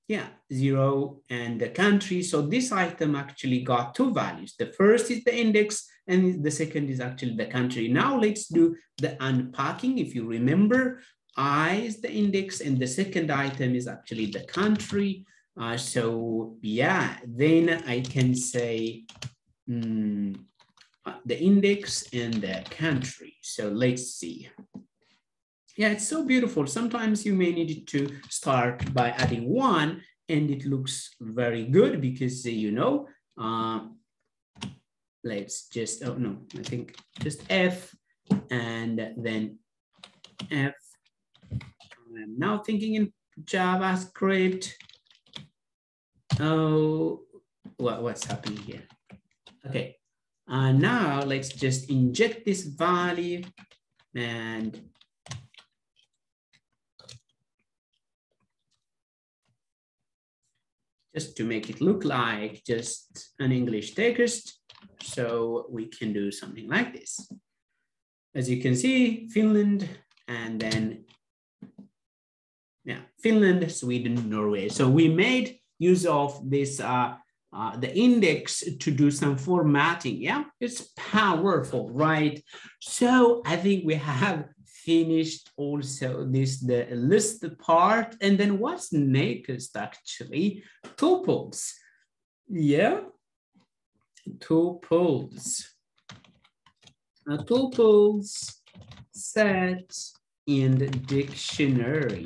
yeah, 0 and the country. So this item actually got 2 values. The first is the index and the second is actually the country. Now let's do the unpacking. If you remember, I is the index and the second item is actually the country. So yeah, then I can say the index and the country. So let's see. Yeah, it's so beautiful. Sometimes you may need to start by adding 1 and it looks very good because, you know, let's just, oh no, I think just F and then F. I'm now thinking in JavaScript. Oh, what's happening here? Okay, now let's just inject this value and just to make it look like just an English text. So we can do something like this. As you can see, Finland, and then, yeah, Finland, Sweden, Norway. So we made use of this, the index to do some formatting. Yeah, it's powerful, right? So I think we have finished also the list part. And then what's next actually? Tuples. Yeah, tuples. Tuples, set, and dictionary.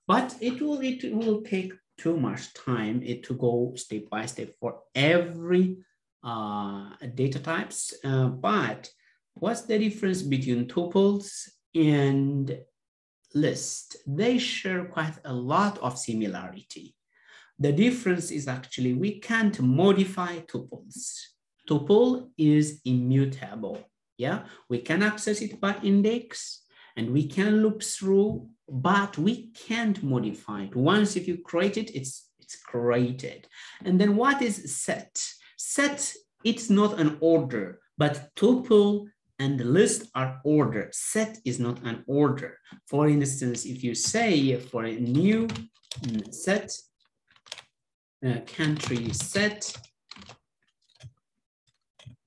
But it will take too much time to go step by step for every data types. But what's the difference between tuples and list? They share quite a lot of similarity. The difference is actually we can't modify tuples. Tuple is immutable. Yeah, we can access it by index and we can loop through, but we can't modify it. Once if you create it, it's created. And then what is set? Set, it's not an order, but tuple and list are ordered. Set is not an order. For instance, if you say for a new set, country set,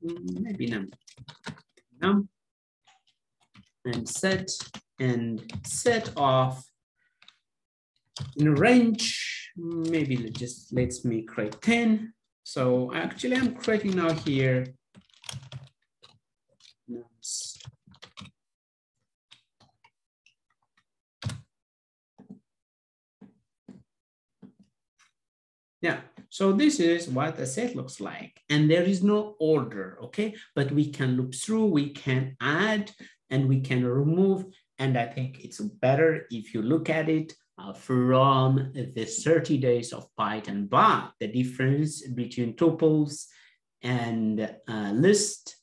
maybe none. And set off in range, maybe let me create 10. So actually I'm creating now here. Yeah, so this is what a set looks like. And there is no order, okay? But we can loop through, we can add, and we can remove. And I think it's better if you look at it from the 30 days of Python. But the difference between tuples and list,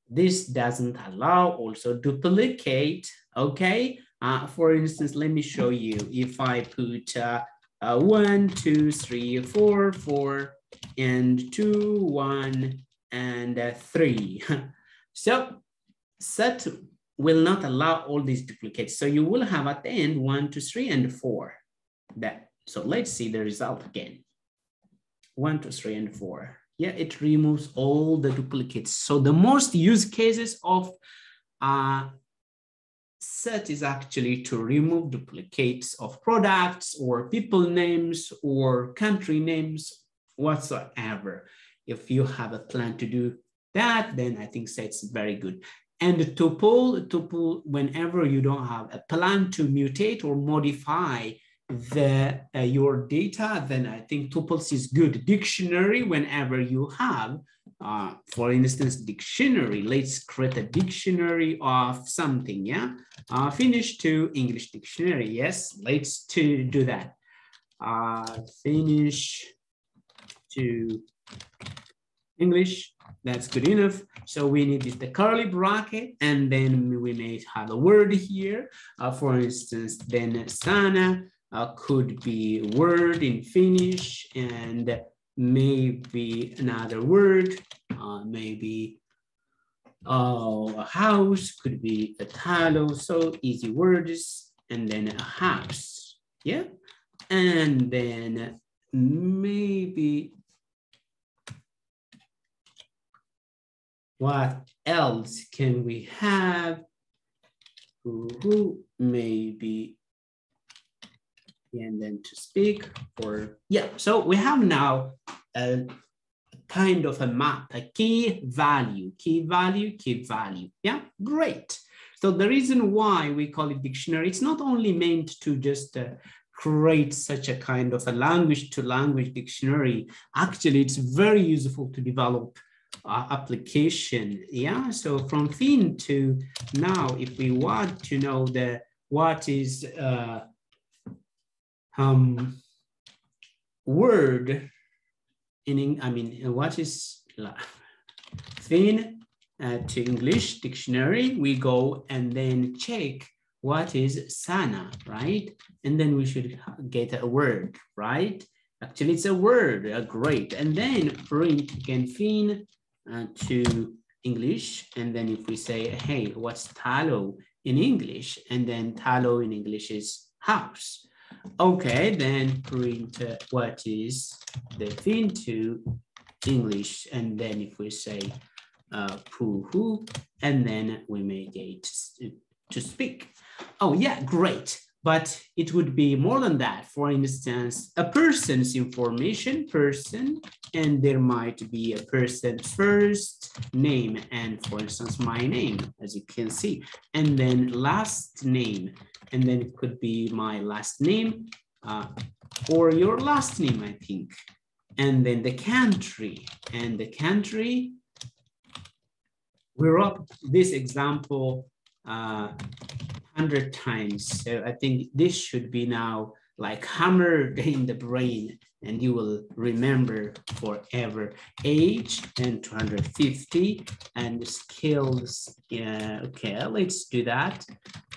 this doesn't allow also duplicate, okay? For instance, let me show you. If I put 1, 2, 3, 4, 4, and 2, 1, and 3. So set will not allow all these duplicates. So you will have at the end 1, 2, 3, and 4. So let's see the result again. 1, 2, 3, and 4. Yeah, it removes all the duplicates. So the most use cases of set is actually to remove duplicates of products or people names or country names whatsoever. If you have a plan to do that, then I think set's very good. And the tuple, whenever you don't have a plan to mutate or modify your data, then I think tuples is good. Dictionary, whenever you have, for instance, dictionary, let's create a dictionary of something, yeah? Finnish to English dictionary, yes, let's do that. Finnish to English, that's good enough. So we need the curly bracket, and then we may have a word here. For instance, then sana could be word in Finnish, and maybe another word, maybe a house could be a talo, so easy words, and then a house, yeah? And then maybe what else can we have? Who maybe, and then to speak, or yeah. So we have now a kind of a map, a key value. Yeah, great. So the reason why we call it dictionary, it's not only meant to just create such a kind of a language-to-language dictionary. Actually, it's very useful to develop application, yeah? So from Finn to now, if we want to know what is word what is Finn to English dictionary, we go and then check what is sana, right? And then we should get a word, right? Actually, it's a word, great. And then print again Finn to English. And then if we say, hey, what's talo in English? And then talo in English is house. Okay, then print what is the Finn to English. And then if we say puhu, and then we may get to speak. Oh yeah, great. But it would be more than that. For instance, a person's information, person, and there might be a person's first name, and for instance, my name, as you can see, and then last name, and then it could be my last name or your last name, I think, and then the country, and the country. We wrote this example 100 times. So I think this should be now like hammered in the brain, and you will remember forever. Age and 250, and skills. Yeah, okay, let's do that.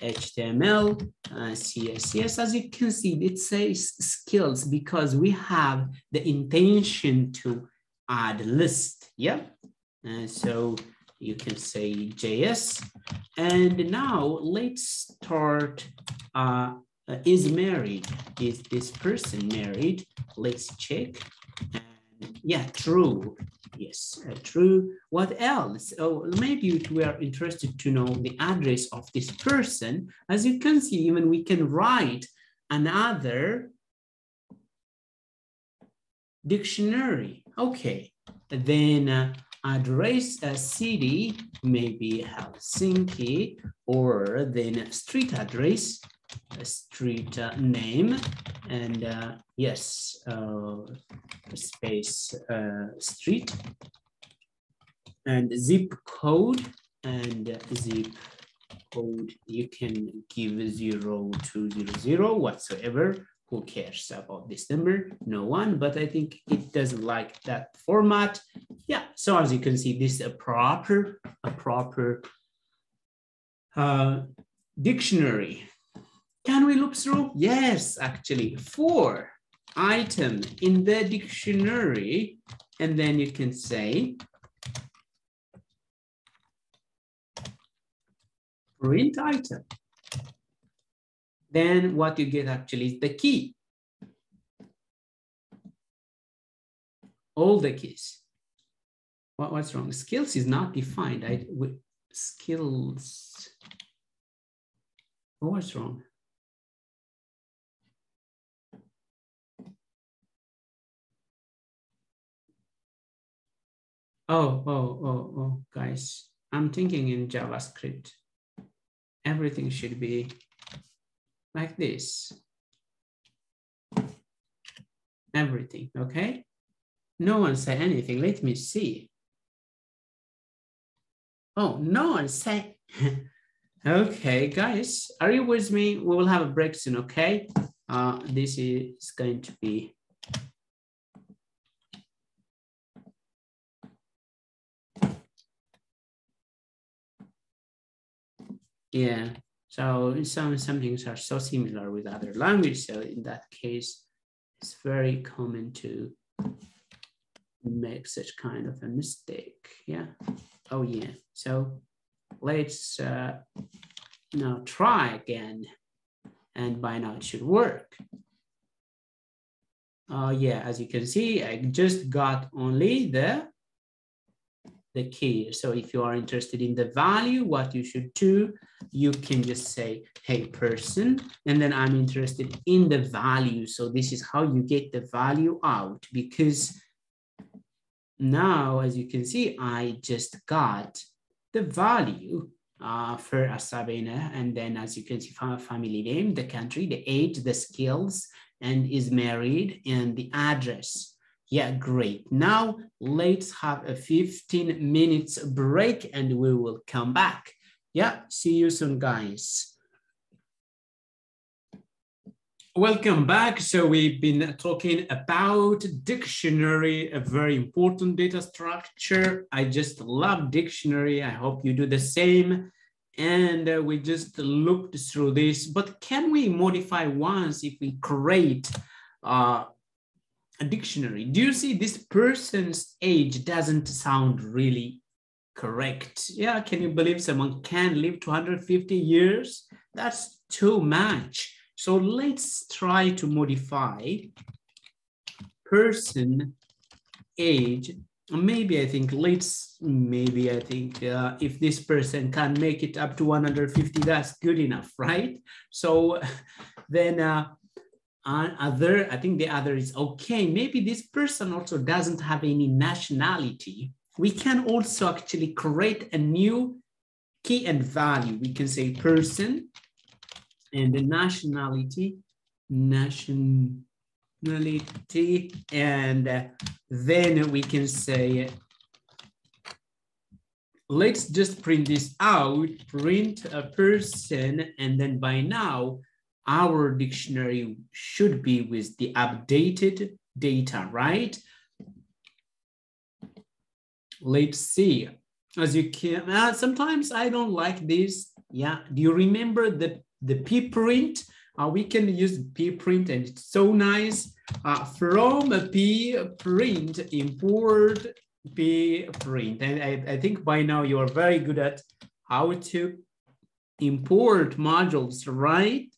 HTML, CSS. As you can see, it says skills because we have the intention to add list. Yeah, so you can say JS. And now let's start, is married, is this person married? Let's check, and yeah, true, yes, true. What else? Oh, maybe we are interested to know the address of this person. As you can see, even we can write another dictionary. Okay, then address a city, maybe Helsinki, or then street address, a street name, and yes, space street, and zip code, and zip code, you can give 0200 whatsoever. Who cares about this number? No one, but I think it doesn't like that format. Yeah, so as you can see, this is a proper dictionary. Can we look through? Yes, actually, 4 items in the dictionary, and then you can say print item. Then what you get actually is the key. All the keys. What's wrong? Skills is not defined. Skills. What's wrong? Oh, guys, I'm thinking in JavaScript. Everything should be like this. Everything, okay? No one said anything. Let me see. Oh, no one said. Okay, guys, are you with me? We will have a break soon, okay? This is going to be yeah. So some things are so similar with other languages. So in that case, it's very common to make such kind of a mistake. Yeah. Oh yeah. So let's now try again. And by now it should work. Yeah, as you can see, I just got only the key. So if you are interested in the value, what you should do, you can just say, hey, person, and then I'm interested in the value. So this is how you get the value out, because now, as you can see, I just got the value for Sabina, and then as you can see, family name, the country, the age, the skills, and is married, and the address. Yeah, great. Now let's have a 15 minutes break and we will come back. Yeah, see you soon, guys. Welcome back. So we've been talking about dictionary, a very important data structure. I just love dictionary. I hope you do the same. And we just looked through this, but can we modify once if we create a dictionary? Do you see this person's age doesn't sound really correct? Yeah, can you believe someone can live 250 years? That's too much. So let's try to modify person age. Maybe I think if this person can make it up to 150, that's good enough, right? So then I think the other is okay. Maybe this person also doesn't have any nationality. We can also actually create a new key and value. We can say person and the nationality, and then we can say, let's just print this out, print a person, and then by now, our dictionary should be with the updated data, right? Let's see. As you can, sometimes I don't like this. Yeah, do you remember the p print? We can use p print and it's so nice. From a p print, import p print. And I think by now you are very good at how to import modules, right?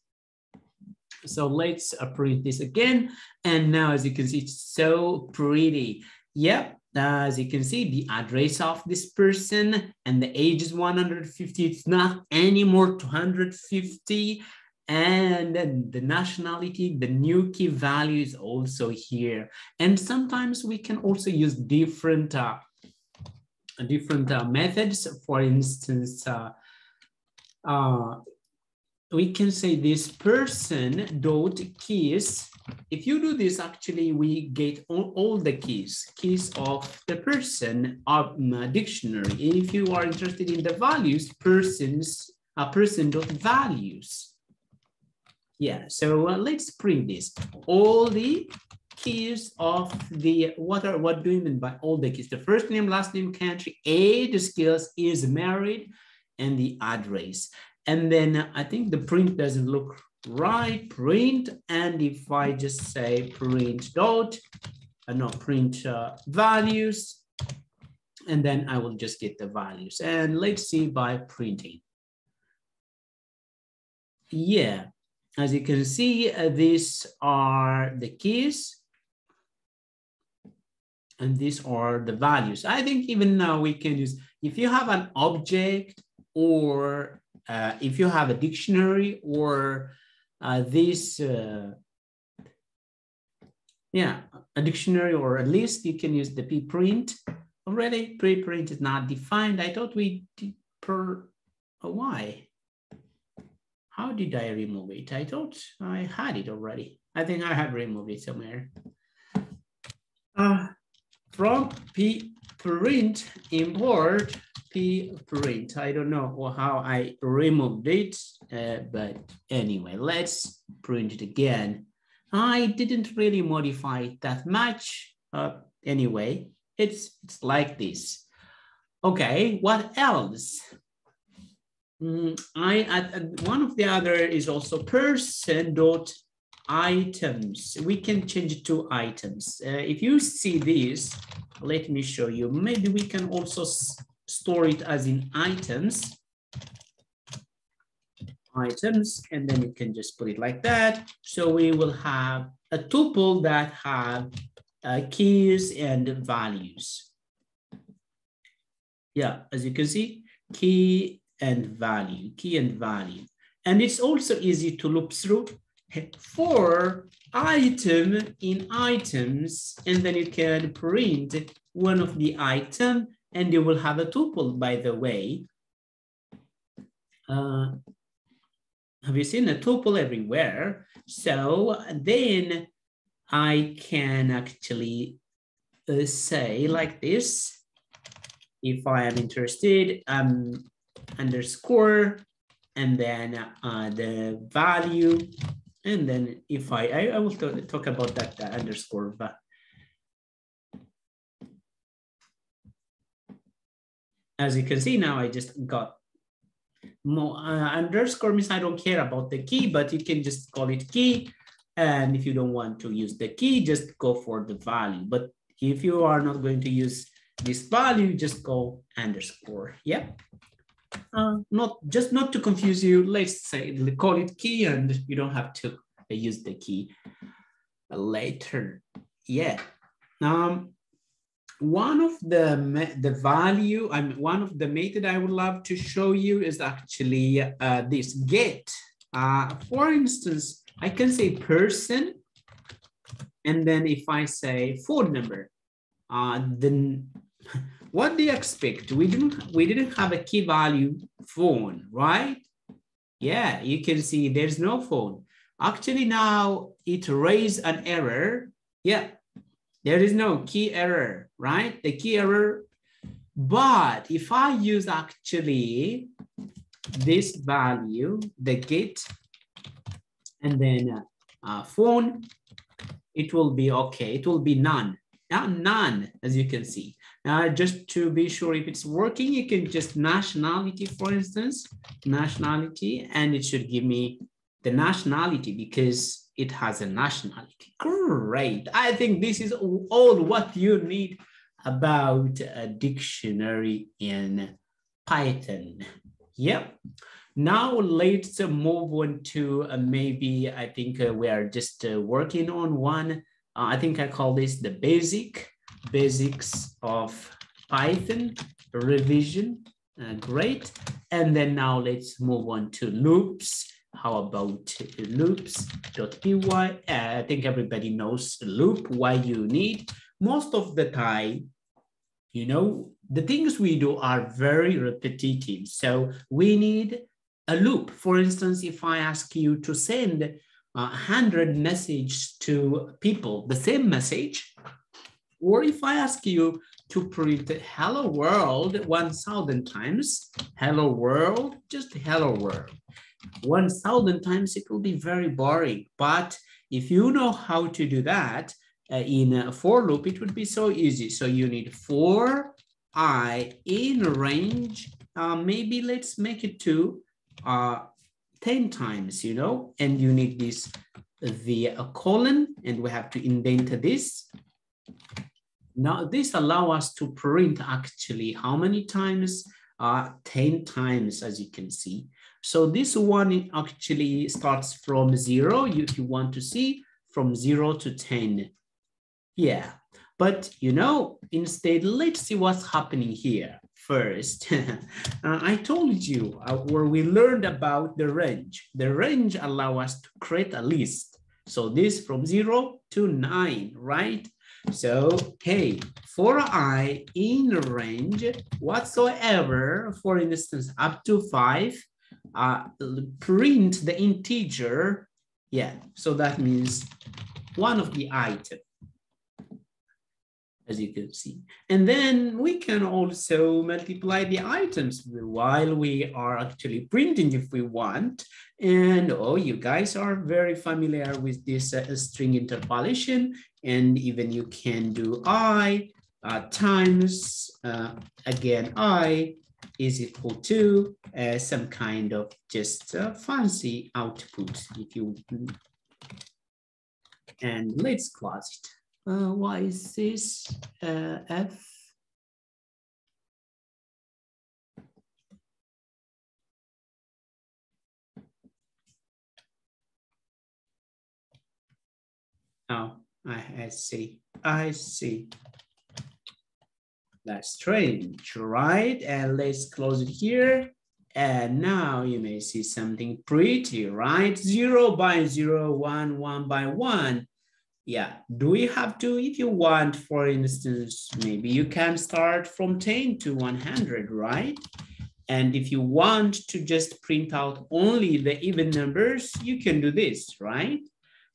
So let's print this again. And now, as you can see, it's so pretty. Yep. As you can see, the address of this person and the age is 150. It's not anymore 250. And then the nationality, the new key value is also here. And sometimes we can also use different methods. For instance, we can say this person dot keys. If you do this, actually, we get all the keys of the person of dictionary. If you are interested in the values, person dot values. Yeah, so let's print this. All the keys of the, what do you mean by all the keys? The first name, last name, country, age, skills, is married, and the address. And then I think the print doesn't look right, print. And if I just say print values, and then I will just get the values. And let's see by printing. Yeah, as you can see, these are the keys. And these are the values. I think even now we can use, if you have an object or if you have a dictionary or this, yeah, a dictionary or a list, you can use the pprint. Already, preprint is not defined. I thought we did why? How did I remove it? I thought I had it already. I think I have removed it somewhere. From pprint, import pprint. I don't know how I removed it, but anyway, let's print it again. I didn't really modify it that much. Anyway, it's like this. Okay, what else? One of the other is also person.items. We can change it to items. If you see this, let me show you. Maybe we can also store it as in items. Items, and then you can just put it like that. So we will have a tuple that have keys and values. Yeah, as you can see, key and value. And it's also easy to loop through for item in items, and then you can print one of the item and you will have a tuple, by the way. Have you seen a tuple everywhere? So then I can actually say like this, if I am interested, underscore, and then the value, and then if I will talk about that underscore, but as you can see now, I just got more underscore means I don't care about the key, but you can just call it key. And if you don't want to use the key, just go for the value. But if you are not going to use this value, just go underscore. Yeah. Not to confuse you, let's say call it key, and you don't have to use the key later. Yeah. One of the value, one of the method I would love to show you is actually this get. For instance, I can say person, and then if I say phone number, then what do you expect? We didn't have a key value phone, right? Yeah, you can see there's no phone. Actually now it raised an error. Yeah, there is no key error, right? The key error. But if I use actually this value, the get, and then phone, it will be okay. It will be none. Now none, as you can see. Now, just to be sure if it's working, you can just nationality, for instance, nationality, and it should give me the nationality because it has a nationality. Great. I think this is all what you need about a dictionary in Python. Yep. Now let's move on to maybe, I think we are just working on one. I think I call this the basics of Python revision. Great. And then now let's move on to loops. How about loops.py? I think everybody knows loop, why you need. Most of the time, you know, the things we do are very repetitive. So we need a loop. For instance, if I ask you to send 100 messages to people, the same message, or if I ask you to print hello world 1,000 times, hello world, just hello world, 1,000 times, it will be very boring. But if you know how to do that in a for loop, it would be so easy. So you need for I in range, maybe let's make it to 10 times, you know, and you need this via a colon, and we have to indent this. Now this allows us to print actually how many times? 10 times, as you can see. So this one actually starts from 0, if you want to see, from 0 to 10. Yeah. But, you know, instead, let's see what's happening here first. I told you where we learned about the range. The range allows us to create a list. So this from 0 to 9, right? So, hey, for I in range whatsoever, for instance, up to 5, print the integer. Yeah, so that means one of the items, as you can see. And then we can also multiply the items while we are actually printing if we want. And oh, you guys are very familiar with this string interpolation. And even you can do I times, again, I is equal to some kind of just fancy output if you, and let's close it. Why is this F? Oh, I see. I see. That's strange, right? And let's close it here. And now you may see something pretty, right? 0 by 0, 1, 1 by 1. Yeah, do we have to, if you want, for instance, maybe you can start from 10 to 100, right? And if you want to just print out only the even numbers, you can do this, right?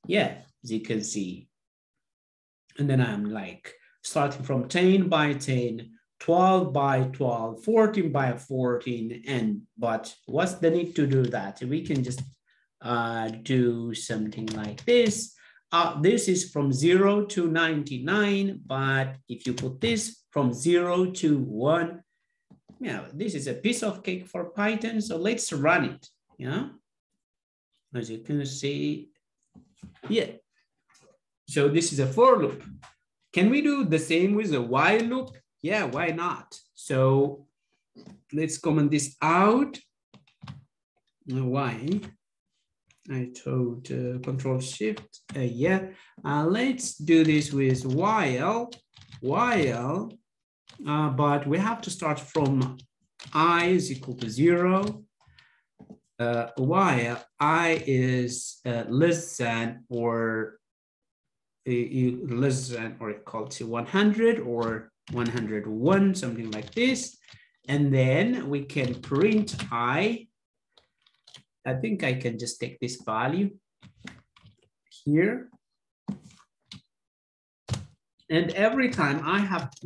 Yeah, as you can see. And then I'm like starting from 10 by 10, 12 by 12, 14 by 14, but what's the need to do that? We can just do something like this. This is from 0 to 99, but if you put this from 0 to 1, yeah, this is a piece of cake for Python, so let's run it, yeah? As you can see, yeah. So this is a for loop. Can we do the same with a while loop? Yeah, why not? So let's comment this out. Why? I told Control Shift, yeah. Let's do this with while, but we have to start from I is equal to 0, while I is less than or equal to 100 or 101, something like this. And then we can print I think I can just take this value here. And every time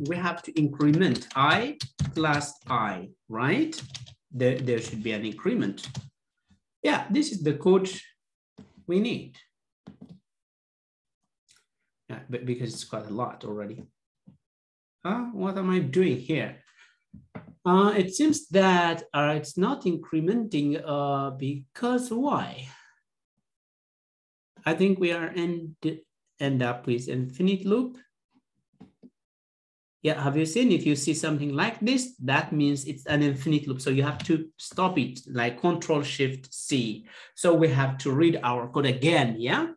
we have to increment I plus I, right? There should be an increment. Yeah, this is the code we need. Yeah, but because it's quite a lot already. What am I doing here? It seems that it's not incrementing because why? I think we are end up with infinite loop. Yeah, have you seen? If you see something like this, that means it's an infinite loop. So you have to stop it, like Control Shift C. So we have to read our code again, yeah?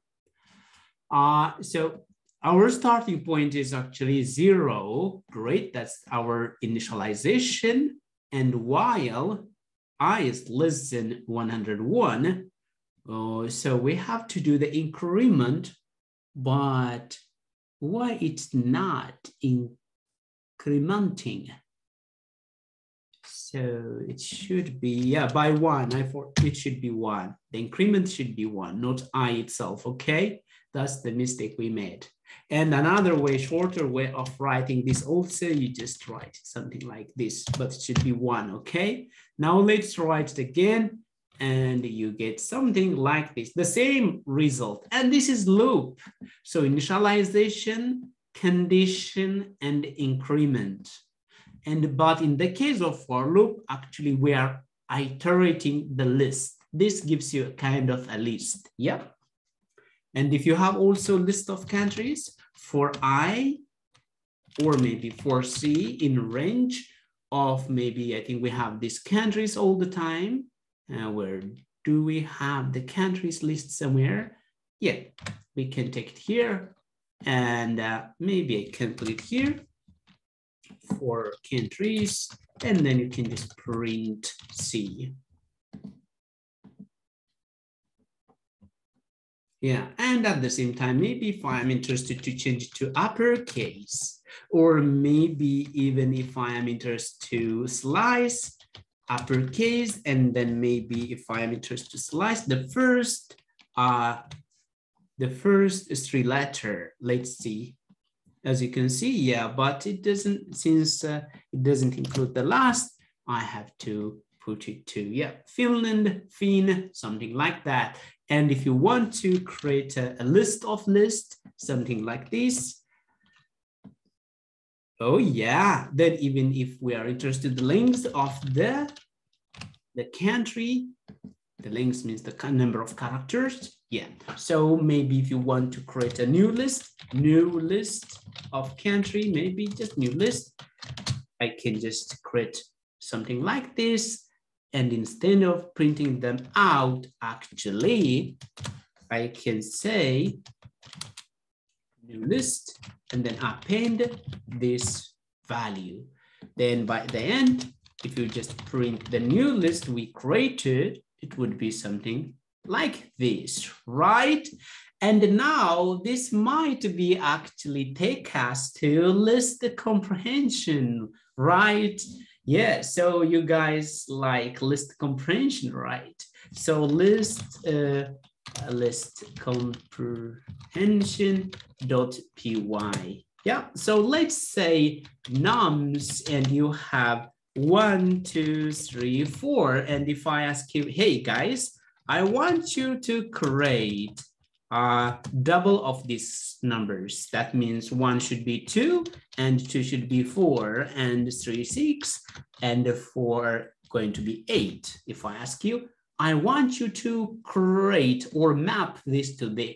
So our starting point is actually 0. Great, that's our initialization. And while I is less than 101, so we have to do the increment, but why it's not incrementing? So it should be, yeah, by 1. It should be 1. The increment should be 1, not I itself, okay? That's the mistake we made. And another way, shorter way of writing this also, you just write something like this, but it should be 1, okay? Now let's write it again, and you get something like this, the same result. And this is loop. So initialization, condition, and increment. But in the case of for loop, actually we are iterating the list. This gives you a kind of a list, yeah? And if you have also a list of countries for I, or maybe for C in range of maybe, I think we have these countries all the time. Where do we have the countries list somewhere? Yeah, we can take it here. And maybe I can put it here for countries, and then you can just print C. Yeah, and at the same time, maybe if I'm interested to change it to uppercase, or maybe even if I am interested to slice uppercase, and then maybe if I am interested to slice the first 3 letter, let's see. As you can see, yeah, but it doesn't, since it doesn't include the last, I have to put it to, yeah, Finland, Finn, something like that. And if you want to create a list of lists, something like this, oh yeah, then even if we are interested in the length of the country, the length means the number of characters. Yeah, so maybe if you want to create a new list of country, maybe just new list, I can just create something like this. And instead of printing them out, actually, I can say new list and then append this value. Then by the end, if you just print the new list we created, it would be something like this, right? And now this might be actually take us to list comprehension, right? Yeah, so you guys like list comprehension, right? So list comprehension.py. Yeah, so let's say nums and you have 1, 2, 3, 4. And if I ask you, hey guys, I want you to create double of these numbers. That means 1 should be 2 and 2 should be 4 and 3, 6 and 4 going to be 8. If I ask you, I want you to create or map this to the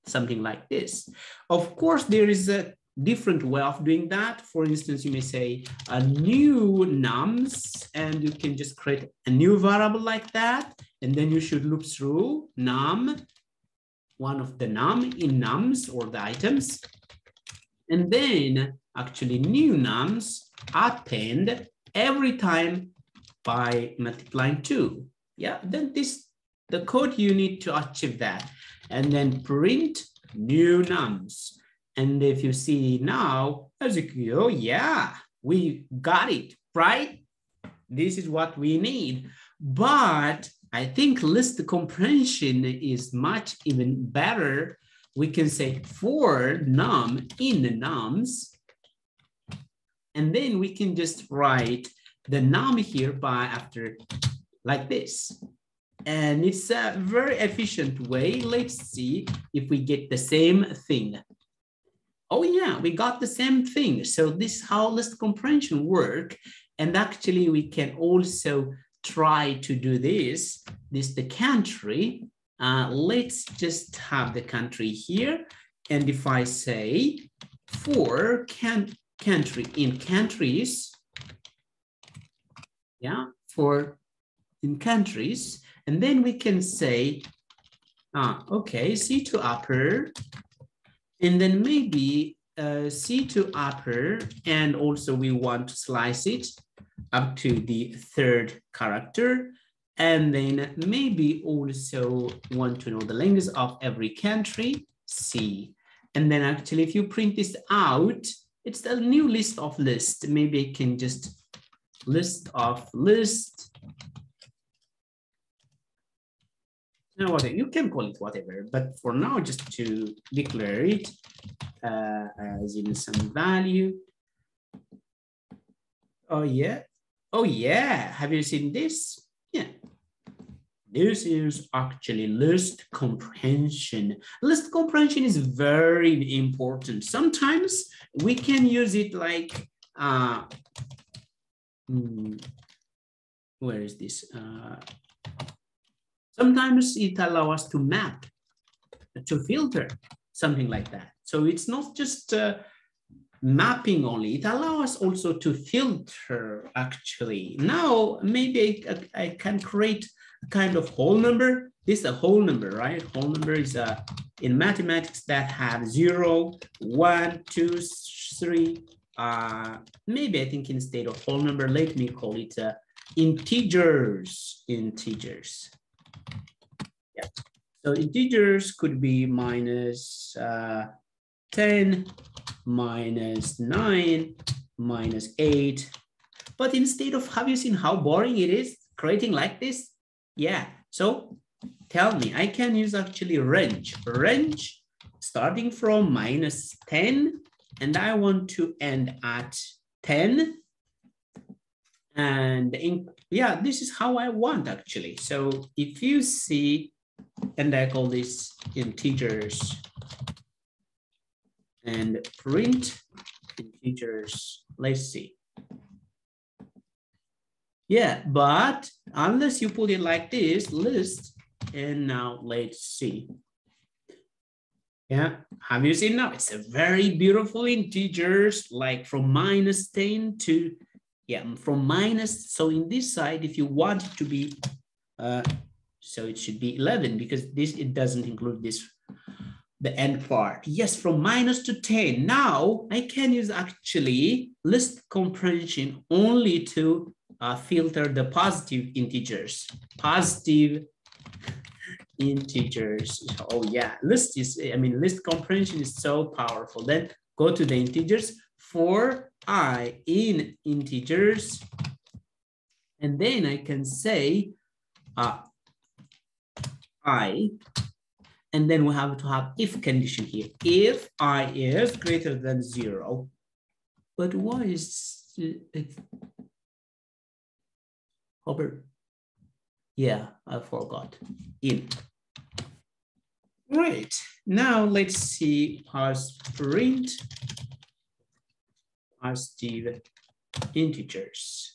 something like this. Of course, there is a different way of doing that. For instance, you may say a new nums, and you can just create a new variable like that, and then you should loop through num, one of the num in nums or the items, and then actually new nums append every time by multiplying 2. Yeah, then the code you need to achieve that, and then print new nums. And if you see now, as you go, yeah, we got it, right? This is what we need. But I think list comprehension is much even better. We can say for num in the nums, and then we can just write the num here by after like this. And it's a very efficient way. Let's see if we get the same thing. Oh yeah, we got the same thing. So this is how list comprehension work. And actually we can also try to do this the country. Let's just have the country here. And if I say for country in countries, yeah, for in countries, and then we can say, okay, C to upper, and then maybe C to upper, and also we want to slice it up to the 3rd character, and then maybe also want to know the length of every country, C. And then actually if you print this out, it's a new list of lists. Maybe I can just list of list. Now, you can call it whatever, but for now, just to declare it as in some value. Oh yeah, oh yeah, have you seen this? Yeah, this is actually list comprehension. List comprehension is very important. Sometimes we can use it like, where is this? Sometimes it allows us to map, to filter, something like that. So it's not just mapping only, it allows us also to filter actually. Now, maybe I can create kind of whole number. This is a whole number, right? Whole number is in mathematics that have 0, 1, 2, 3. Maybe I think instead of whole number, let me call it integers. Integers. Yeah. So integers could be minus 10, minus 9, minus 8. But instead of, have you seen how boring it is creating like this? Yeah. So tell me, I can use actually range. Range starting from minus 10, and I want to end at 10. And yeah, this is how I want actually. So if you see, and I call this integers and print integers, let's see. Yeah, but unless you put it like this, list, and now let's see. Yeah, have you seen now? It's a very beautiful integers, like from minus 10 to, yeah, from minus. So in this side, if you want it to be, so it should be 11 because this, it doesn't include this, the end part. Yes, from minus to 10. Now I can use actually list comprehension only to filter the positive integers. Positive integers. Oh yeah, list is, I mean, list comprehension is so powerful. Then go to the integers for I in integers. And then I can say I, and then we have to have if condition here. If I is greater than 0. But why is it? Robert? Yeah, I forgot. In. Great. Now let's see parse print positive integers.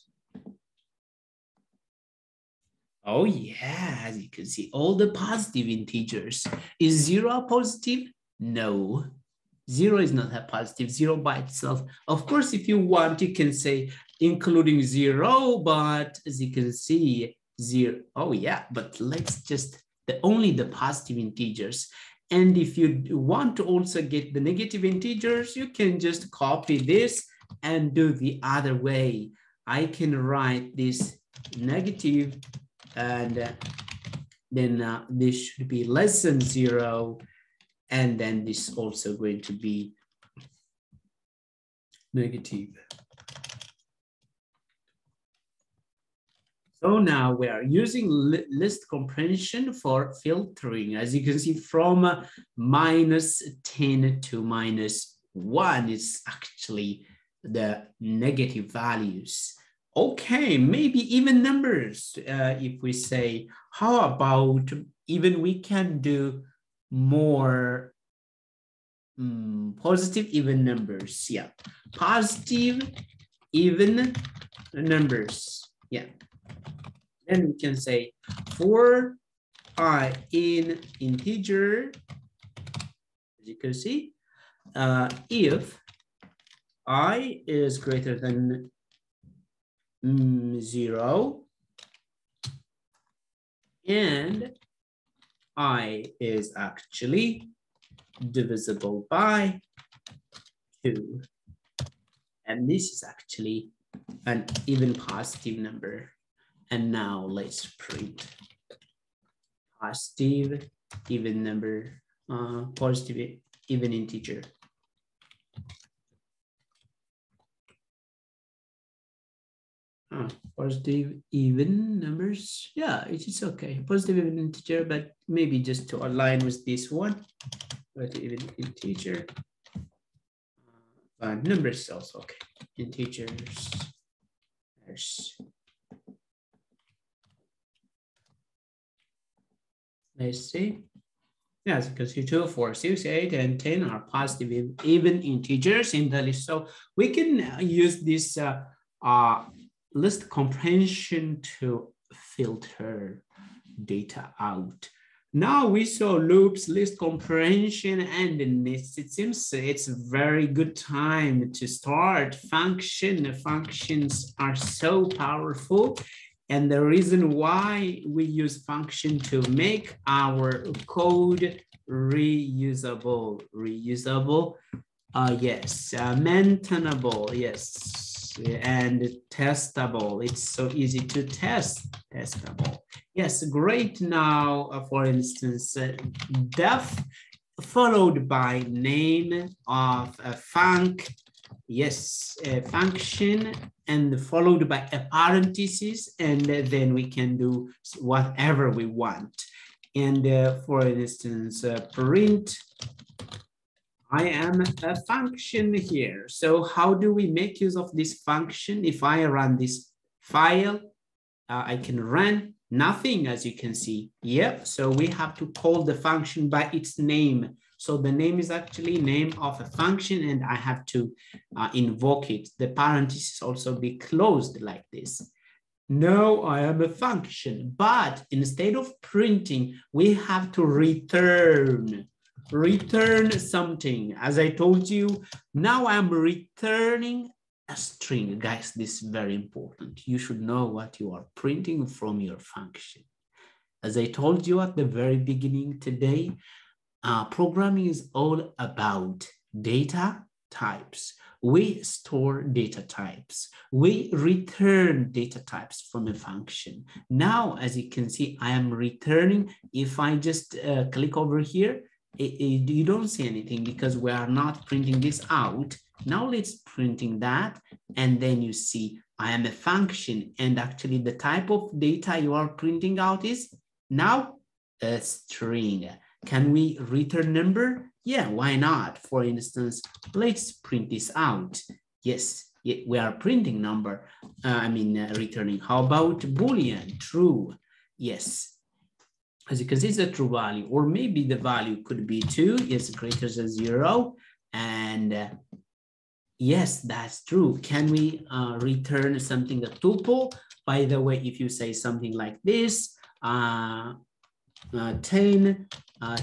Oh yeah, as you can see, all the positive integers. Is 0 positive? No. 0 is not a positive, 0 by itself. Of course, if you want, you can say including 0, but as you can see, 0. Oh yeah, but let's just, only the positive integers. And if you want to also get the negative integers, you can just copy this and do the other way. I can write this negative, and then this should be less than 0. And then this is also going to be negative. So now we are using list comprehension for filtering. As you can see, from minus 10 to minus 1 is actually the negative values. Okay, maybe even numbers. If we say, how about even we can do more positive even numbers? Yeah, positive even numbers. Yeah. Then we can say for I in integer, as you can see, if I is greater than 0 and I is actually divisible by 2. And this is actually an even positive number. And now let's print positive even number, positive even integer. Positive even numbers. Yeah, it's okay. Positive even integer, but maybe just to align with this one. But even integer. Numbers also okay. Integers. There's. Let's see. Yes, because 2, 4, 6, 8, and 10 are positive even integers in the list. So we can use this list comprehension to filter data out. Now we saw loops, list comprehension, and nests. It seems it's a very good time to start function. The functions are so powerful. And the reason why we use function to make our code reusable, yes, maintainable, yes, and testable. It's so easy to testable. Yes, great. Now, for instance, def followed by name of a function, and followed by a parenthesis, and then we can do whatever we want. And for instance, print, I am a function here. So how do we make use of this function? If I run this file, I can run nothing, as you can see. Yep, so we have to call the function by its name. So the name is actually name of a function, and I have to invoke it. The parentheses also be closed like this. No, I am a function, but instead of printing, we have to return something. As I told you, now I'm returning a string. Guys, this is very important. You should know what you are printing from your function. As I told you at the very beginning today, programming is all about data types. We store data types. We return data types from a function. Now, as you can see, I am returning. If I just click over here, you don't see anything because we are not printing this out. Now let's printing that, and then you see I am a function, and actually the type of data you are printing out is now a string. Can we return number? Yeah, why not? For instance, let's print this out. Yes, we are printing number. Returning. How about Boolean? True. Yes. As you can see, it's a true value, or maybe the value could be 2, is greater than 0. And yes, that's true. Can we return something, a tuple? By the way, if you say something like this, 10,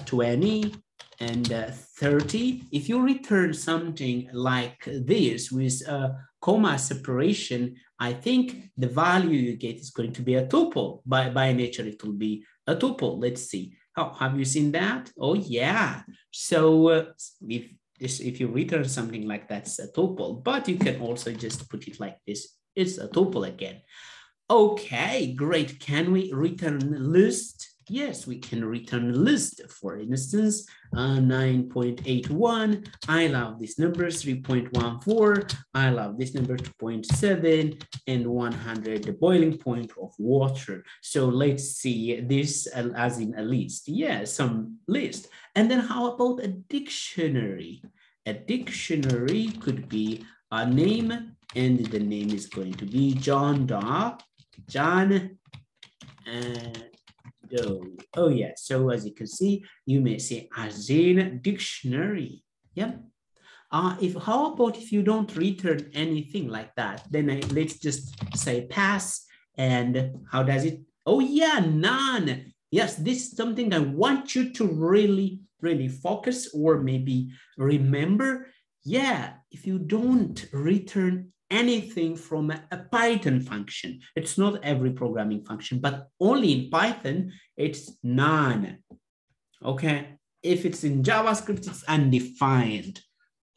20, and 30, if you return something like this with a comma separation, I think the value you get is going to be a tuple. By nature, it will be a tuple. Let's see. Oh, have you seen that? Oh, yeah. So if you return something like that, it's a tuple, but you can also just put it like this. It's a tuple again. Okay, great. Can we return list? Yes, we can return list. For instance, 9.81. I love this number, 3.14. I love this number, 2.7, and 100, the boiling point of water. So let's see this as in a list. Yeah, some list. And then how about a dictionary? A dictionary could be a name, and the name is going to be John Doe. Oh yeah, so as you can see, you may say as in dictionary. Yeah. How about if you don't return anything like that? Then let's just say pass. And how does it? Oh yeah, none. Yes, this is something I want you to really focus or maybe remember. Yeah, if you don't return anything from a Python function, it's not every programming function, but only in Python, it's none. Okay, if it's in JavaScript, it's undefined.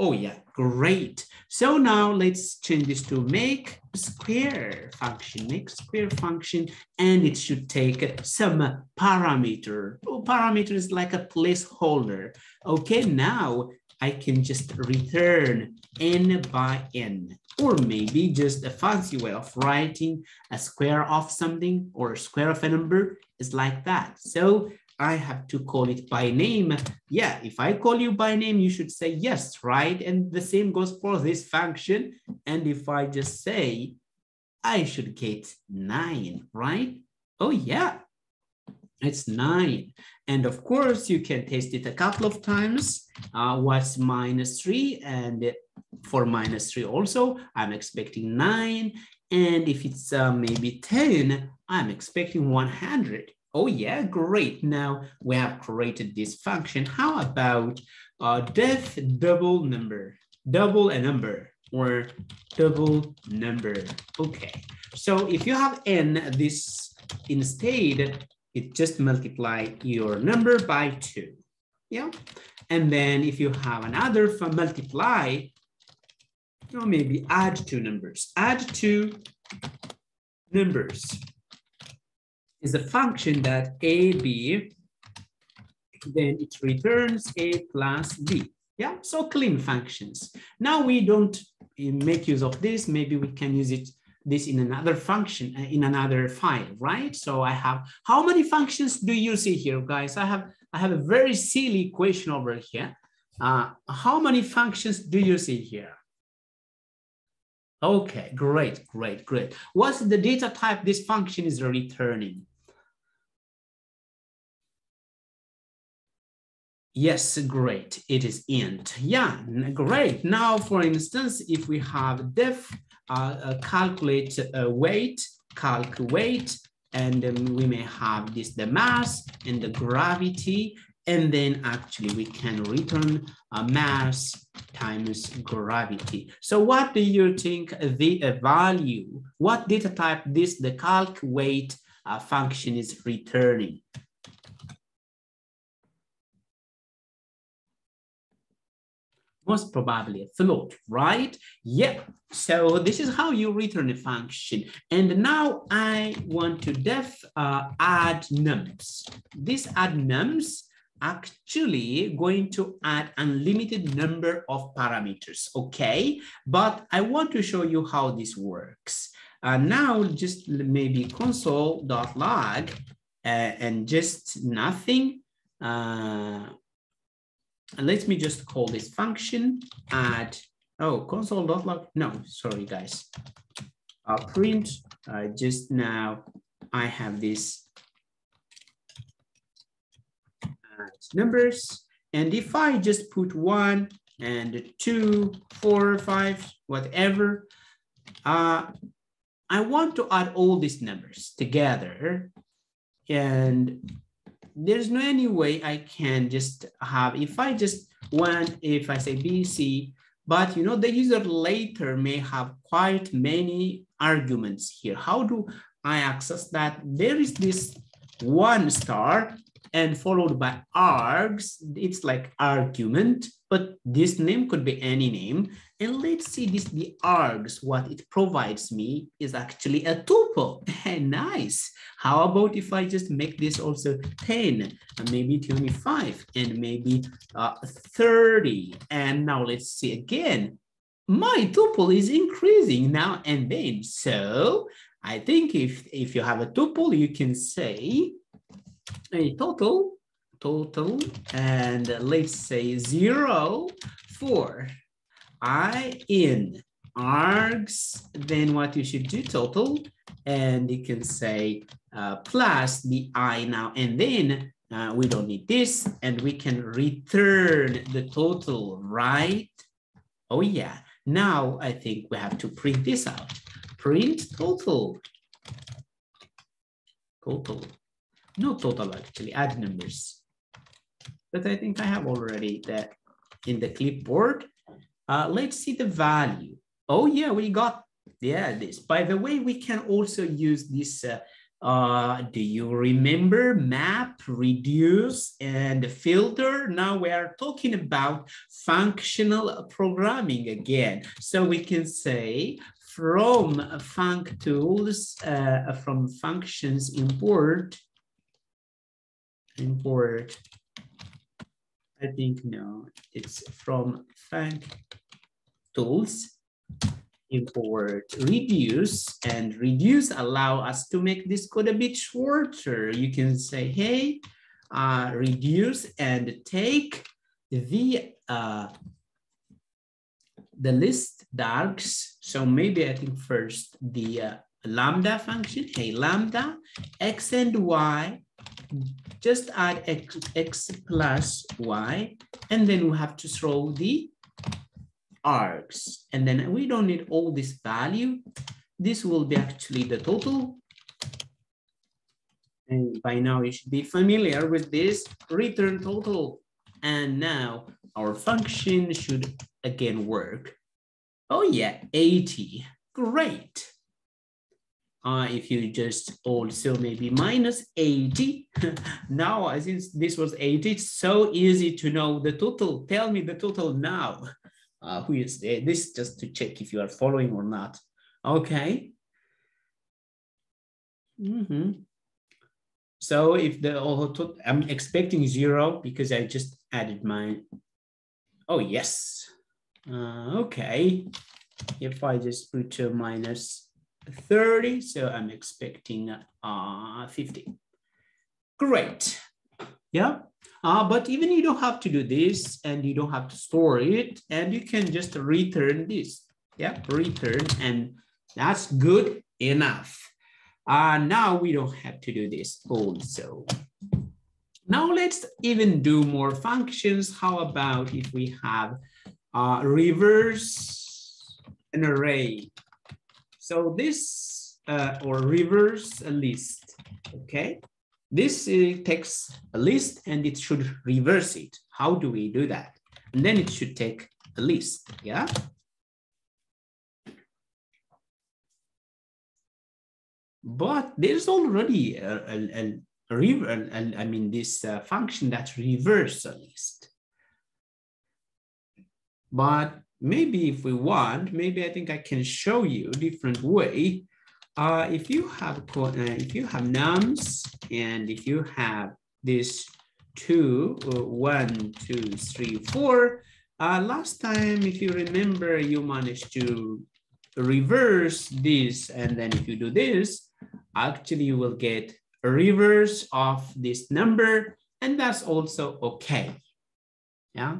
Oh yeah, great. So now let's change this to make square function, and it should take some parameter. Oh, parameter is like a placeholder. Okay, now I can just return n by n, or maybe just a fancy way of writing a square of something or a square of a number is like that. So I have to call it by name. Yeah, if I call you by name, you should say yes, right? And the same goes for this function. And if I just say, I should get 9, right? Oh yeah, it's 9. And of course, you can test it a couple of times. What's -3? And for -3 also, I'm expecting 9. And if it's maybe 10, I'm expecting 100. Oh yeah, great. Now we have created this function. How about def double a number or double number? Okay, So if you have n, this instead, it just multiply your number by 2. Yeah. And then if you have another for multiply, or maybe add 2 numbers. Add 2 numbers is a function that AB, then it returns A plus B. Yeah, so clean functions. Now we don't make use of this. Maybe we can use this in another function, in another file, right? So I have, how many functions do you see here, guys? I have a very silly question over here. How many functions do you see here? Okay, great, great, great. What's the data type this function is returning? Yes, great. It is int. Yeah, great. Now, for instance, if we have def calculate weight, calc weight, and then we may have this the mass and the gravity, and then actually we can return mass times gravity. So what do you think the value, what data type this the calc weight function is returning? Most probably a float, right? Yeah, so this is how you return a function. And now I want to add nums. This add nums actually going to add unlimited number of parameters, okay? But I want to show you how this works. Now just maybe console.log and just nothing. Let me just call this function add, console.log, no, sorry guys. Print, just now I have this numbers, and if I just put 1 and 2, 4, 5, whatever, I want to add all these numbers together, and there's no any way I can just have, if I say B, C, but you know, the user later may have quite many arguments here. How do I access that? There is this 1 star and followed by args. It's like argument, but this name could be any name. And let's see this, the args, what it provides me is actually a tuple. Nice. How about if I just make this also 10, and maybe 25, and maybe 30. And now let's see again. My tuple is increasing now and then. So I think if you have a tuple, you can say a total, and let's say 0, 4. I in args, then what you should do, total, and you can say plus the I now, and then we don't need this, and we can return the total, right? Oh yeah, now I think we have to print this out. Print total. No total actually, add numbers. But I think I have already that in the clipboard. Let's see the value. Oh yeah, we got, this. By the way, we can also use this, do you remember map, reduce, and filter? Now we are talking about functional programming again. So we can say from func tools, from functions import, I think no, it's from func tools, import reduce, and reduce allow us to make this code a bit shorter. You can say, hey, reduce and take the list darks. So maybe I think first the lambda function, hey lambda, x and y, just add x plus y, and then we have to throw the args, and then we don't need all this value. This will be actually the total, and by now you should be familiar with this return total. And now our function should again work. Oh yeah, 80, great. if you just also maybe minus 80. Now, since this was 80, it's so easy to know the total. Tell me the total now. Who is there? This just to check if you are following or not. Okay. So if the I'm expecting 0 because I just added mine. Oh, yes. Okay. If I just put minus 30, so I'm expecting 50. Great. Yeah. But even you don't have to do this and you don't have to store it, and you can just return this. Yeah, return, and that's good enough. Now we don't have to do this also. Now let's even do more functions. How about if we have reverse an array? So this, or reverse a list, okay? This takes a list and it should reverse it. How do we do that? And then it should take a list, yeah? But there's already this function that reverses a list. But maybe if we want, maybe I think I can show you a different way. If you have nums, and if you have this 2, 1, 2, 3, 4, last time, if you remember, you managed to reverse this, and then if you do this, actually you will get a reverse of this number, and that's also okay. Yeah.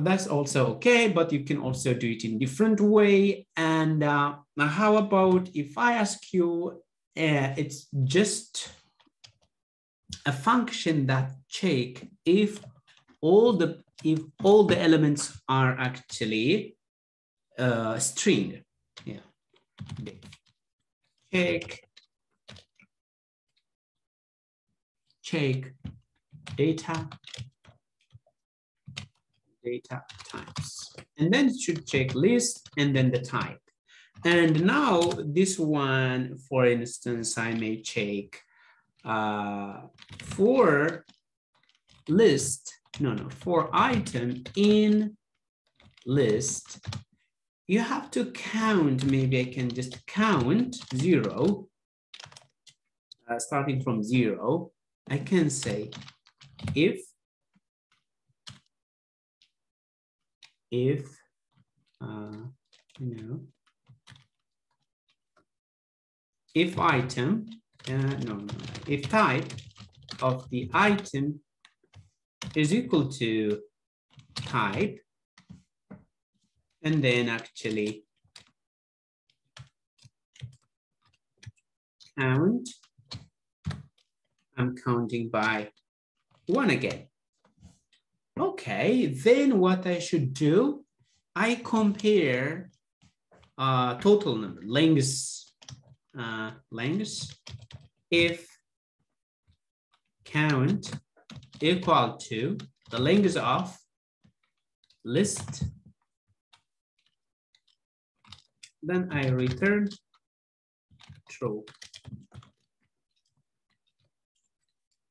That's also okay, but you can also do it in different way. And how about if I ask you, it's just a function that check if all the elements are actually string. Yeah. Check data types, and then it should check list and then the type. And now this one, for instance, I may check for item in list. You have to count. Maybe I can just count 0, starting from 0. I can say if if item, if type of the item is equal to type, and then actually count, I'm counting by 1 again. Okay, then what I should do, I compare total number, length, if count equal to the length of list, then I return true.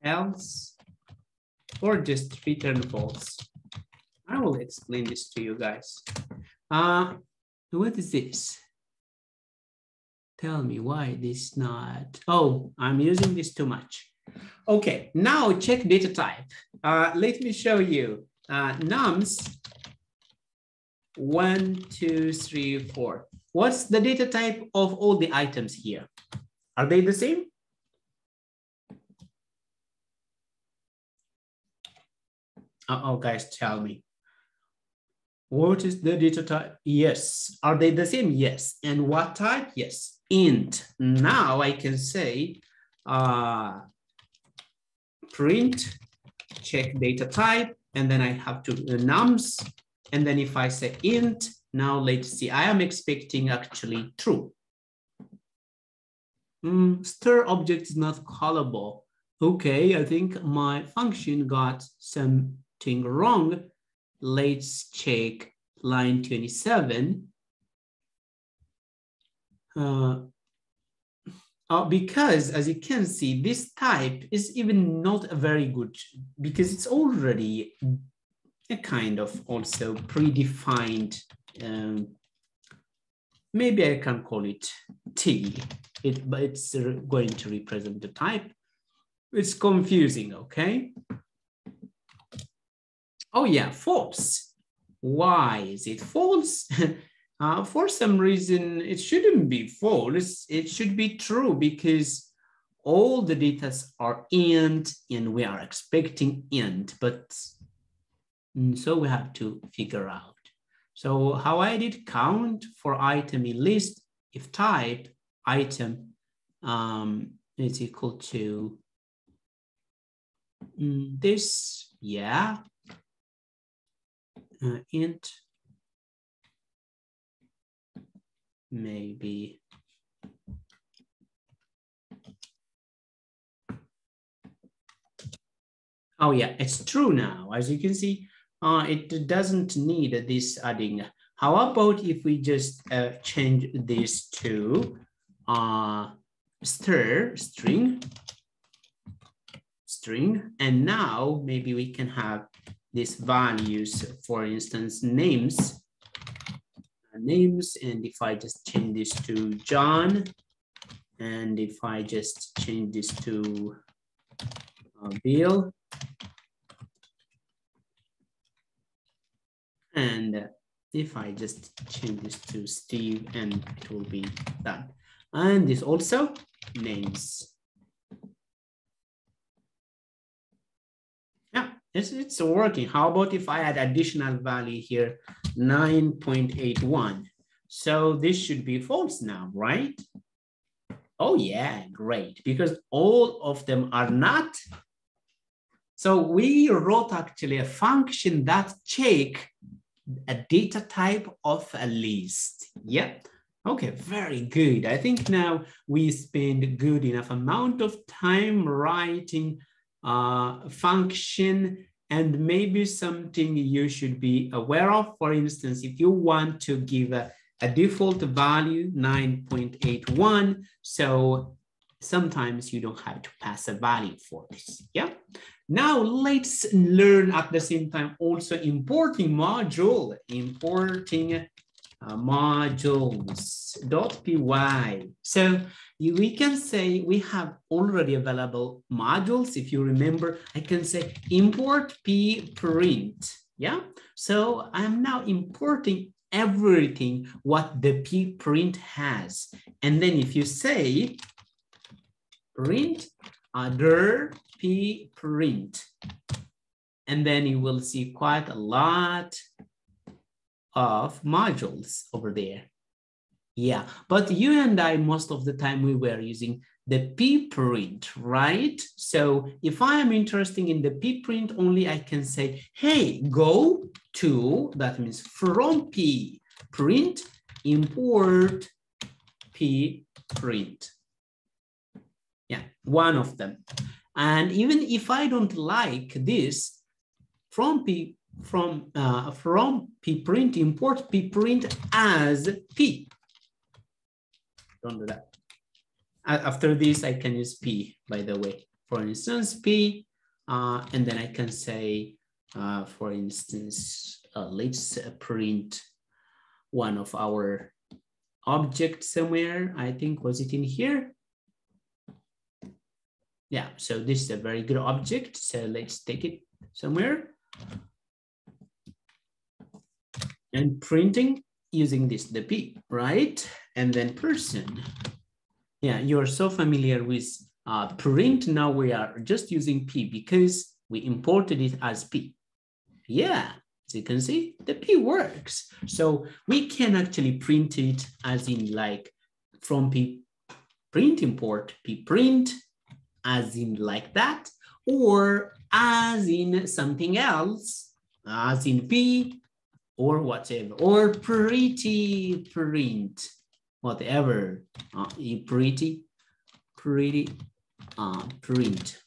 Else, or just return false. I will explain this to you guys. What is this? Tell me why this not, oh, I'm using this too much. Okay, now check data type. Let me show you nums 1, 2, 3, 4. What's the data type of all the items here? Are they the same? Guys, tell me. What is the data type? Yes. Are they the same? Yes. And what type? Yes. Int. Now I can say print check data type, and then I have to nums, and then if I say int, now let's see, I am expecting actually true. Stir object is not callable. Okay, I think my function got something wrong. Let's check line 27. Because as you can see, this type is even not a very good, because it's already a kind of also predefined, maybe I can call it T, but it's going to represent the type. It's confusing, okay? Oh yeah, false. Why is it false? For some reason, it shouldn't be false. It should be true because all the data are int and we are expecting int, but so we have to figure out. So how I did count for item in list, if type item is equal to this, yeah, int, maybe oh yeah, it's true now. As you can see, it doesn't need this adding. How about if we just change this to string, and now maybe we can have these values, for instance, names, and if I just change this to John, and if I just change this to Bill, and if I just change this to Steve, and it will be done. And this also names. Yeah, it's working. How about if I add additional value here, 9.81? So this should be false now, right? Oh yeah, great, because all of them are not. So we wrote actually a function that check a data type of a list. Yeah, okay, very good. I think now we spend good enough amount of time writing function, and maybe something you should be aware of. For instance, if you want to give a default value 9.81, so sometimes you don't have to pass a value for this. Yeah. Now let's learn at the same time also importing module, modules.py. So we can say we have already available modules. If you remember, I can say import p print. Yeah. So I'm now importing everything what the p print has. And then if you say print other p print, and then you will see quite a lot of modules over there. Yeah, but you and I, most of the time we were using the p print, right? So if I am interested in the p print only, I can say, hey, go to, that means from p print, import p print. Yeah, one of them. And even if I don't like this, from p print, import p print as p. Don't do that. After this, I can use p, by the way. For instance, p, and then I can say, for instance, let's print one of our objects somewhere. I think, was it in here? Yeah, so this is a very good object. So let's take it somewhere. And printing using this, the p, right? And then person. Yeah, you're so familiar with print. Now we are just using p because we imported it as p. Yeah, as you can see, the p works. So we can actually print it as in like from p print import p print, as in like that, or as in something else, as in p, or whatever, or pretty print, whatever, pretty print.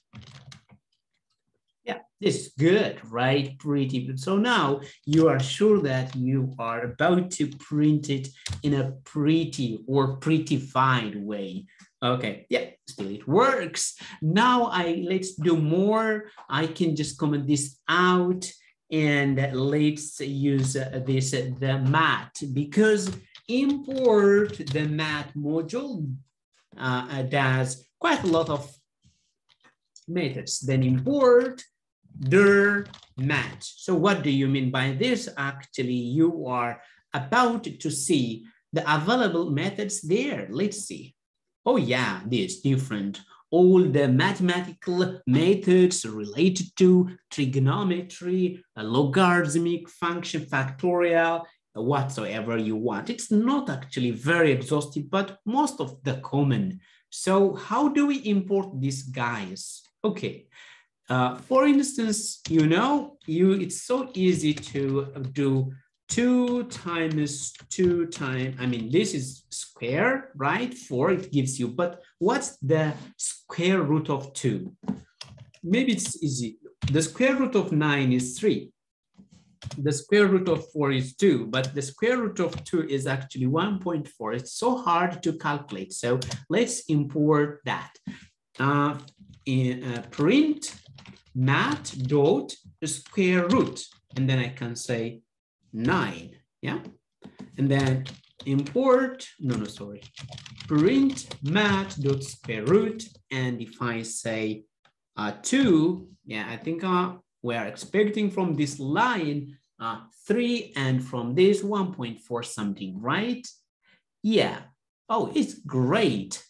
Yeah, This is good, right? Pretty good. So now you are sure that you are about to print it in a pretty or prettified way. Okay, yeah, still it works. Now let's do more. I can just comment this out and let's use the mat, because import the mat module does quite a lot of methods. Then import their match. So what do you mean by this? Actually, you are about to see the available methods there. Let's see. Oh yeah, this different. All the mathematical methods related to trigonometry, a logarithmic function, factorial, whatsoever you want. It's not actually very exhaustive, but most of the common. So how do we import these guys? Okay. For instance, it's so easy to do 2 times 2 times, I mean, this is square, right? 4, it gives you, but what's the square root of 2? Maybe it's easy. The square root of 9 is 3. The square root of 4 is 2, but the square root of 2 is actually 1.4. It's so hard to calculate. So let's import that. Print mat dot square root, and then I can say 9, yeah, and then import print mat dot square root, and if I say 2, yeah, I think we are expecting from this line 3, and from this 1.4 something, right? Yeah. Oh, it's great.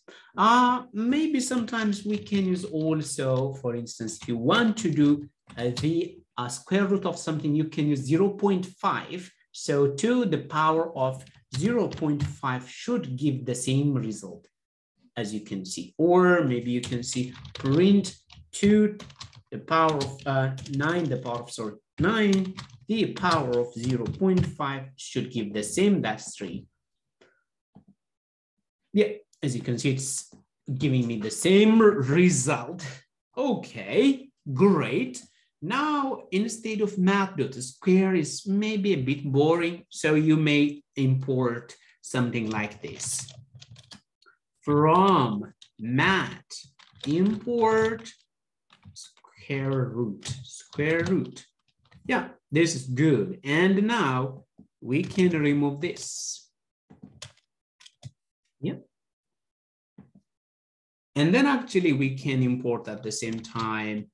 Maybe sometimes we can use also, for instance, if you want to do the square root of something, you can use 0.5. So 2 the power of 0.5 should give the same result, as you can see. Or maybe you can see print 2 the power of 9 the power of 9 the power of 0.5 should give the same, that's 3. Yeah, as you can see, it's giving me the same result. Okay, great. Now, instead of mat.square is maybe a bit boring, so you may import something like this. From mat, import square root. Yeah, this is good. And now we can remove this. Yeah. And then actually we can import at the same time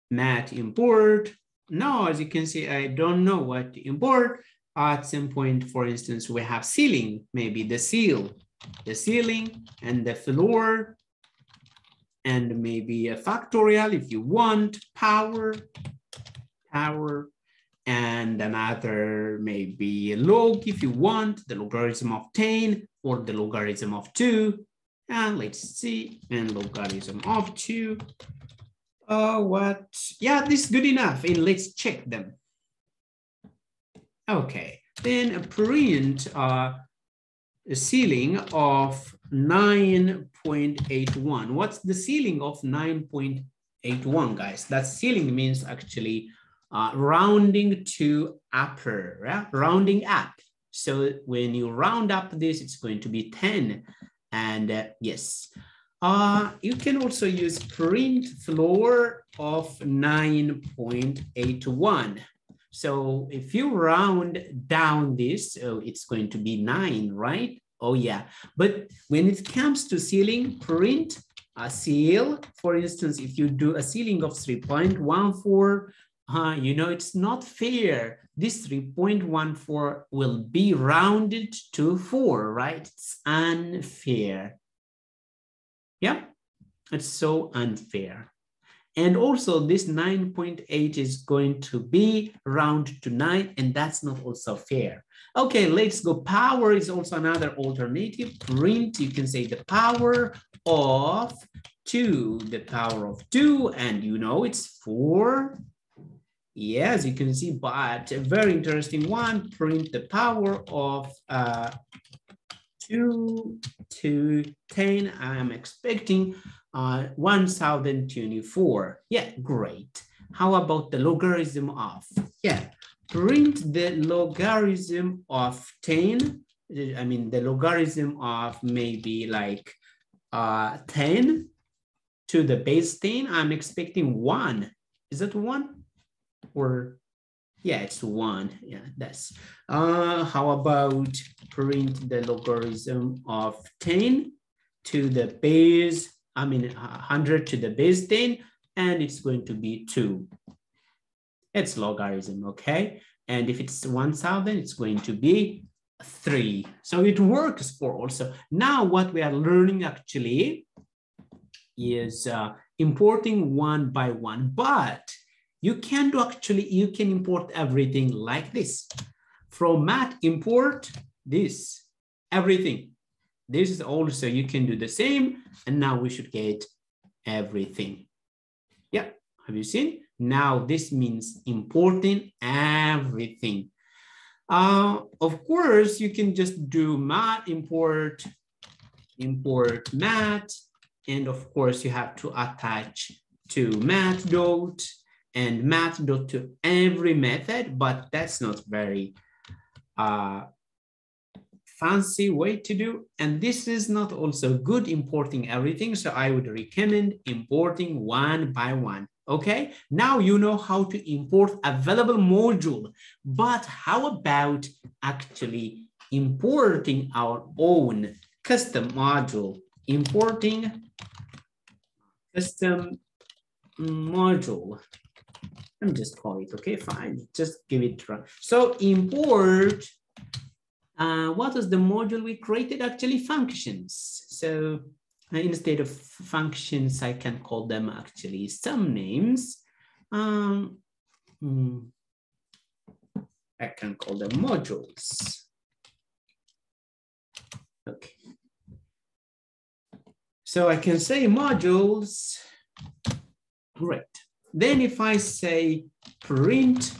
mat import. Now, as you can see, I don't know what to import. At some point, for instance, we have ceiling, maybe the ceiling and the floor, and maybe a factorial if you want, power, and another maybe a log if you want, the logarithm of 10 or the logarithm of 2. And let's see, and logarithm of 2. Yeah, this is good enough. And let's check them. Okay, then print a ceiling of 9.81. What's the ceiling of 9.81, guys? That ceiling means actually rounding to upper, right? Rounding up. So when you round up this, it's going to be 10. And yes, you can also use print floor of 9.81. So if you round down this, so it's going to be 9, right? Oh yeah, but when it comes to ceiling, print a seal. For instance, if you do a ceiling of 3.14, it's not fair. This 3.14 will be rounded to 4, right? It's unfair. Yeah, it's so unfair. And also this 9.8 is going to be rounded to 9, and that's not also fair. Okay, let's go. Power is also another alternative. Print, you can say the power of 2, the power of 2, and it's 4. Yes, you can see, but a very interesting one, print the power of 2 to 10. I'm expecting 1024. Yeah, great. How about the logarithm of? Yeah, print the logarithm of 10. I mean, the logarithm of maybe like 10 to the base 10. I'm expecting 1. Is that 1? Or yeah, it's 1. Yeah, that's. How about print the logarithm of 10 to the base, 100 to the base 10, and it's going to be 2. It's logarithm, okay? And if it's 1000, it's going to be 3. So it works for also. Now what we are learning actually is importing one by one, but you can import everything like this. From math, import this, everything. This is also, you can do the same, and now we should get everything. Yeah, have you seen? Now this means importing everything. Of course, you can just do math, import math, and of course you have to attach to math dot and math dot to every method, but that's not very fancy way to do. And this is not also good importing everything. So I would recommend importing one by one. Okay, now you know how to import available module, but how about actually importing our own custom module? Importing custom module. Let me just call it, okay, fine. Just give it a try. So import, what is the module we created? Actually functions. So instead of functions, I can call them actually some names. I can call them modules. Okay. So I can say modules. Great. Then if I say print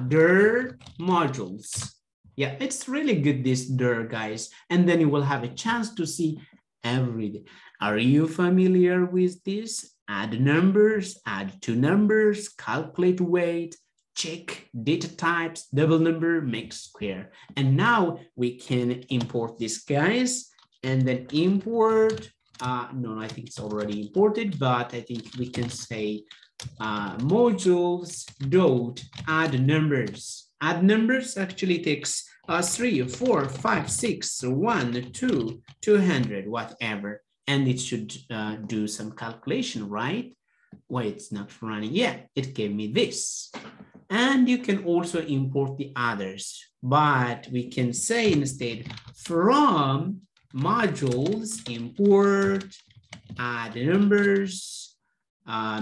dir modules, yeah, it's really good, this dir, guys. And then you will have a chance to see everything. Are you familiar with this? Add numbers, add two numbers, calculate weight, check data types, double number, make square. And now we can import this, guys, and then import, no, I think it's already imported, but I think we can say modules dot add numbers. Add numbers actually takes 3, 4, 5, 6, 1, 2, 200, whatever. And it should do some calculation, right? Why it's not running? Yeah, it gave me this. And you can also import the others, but we can say instead from modules, import, add numbers,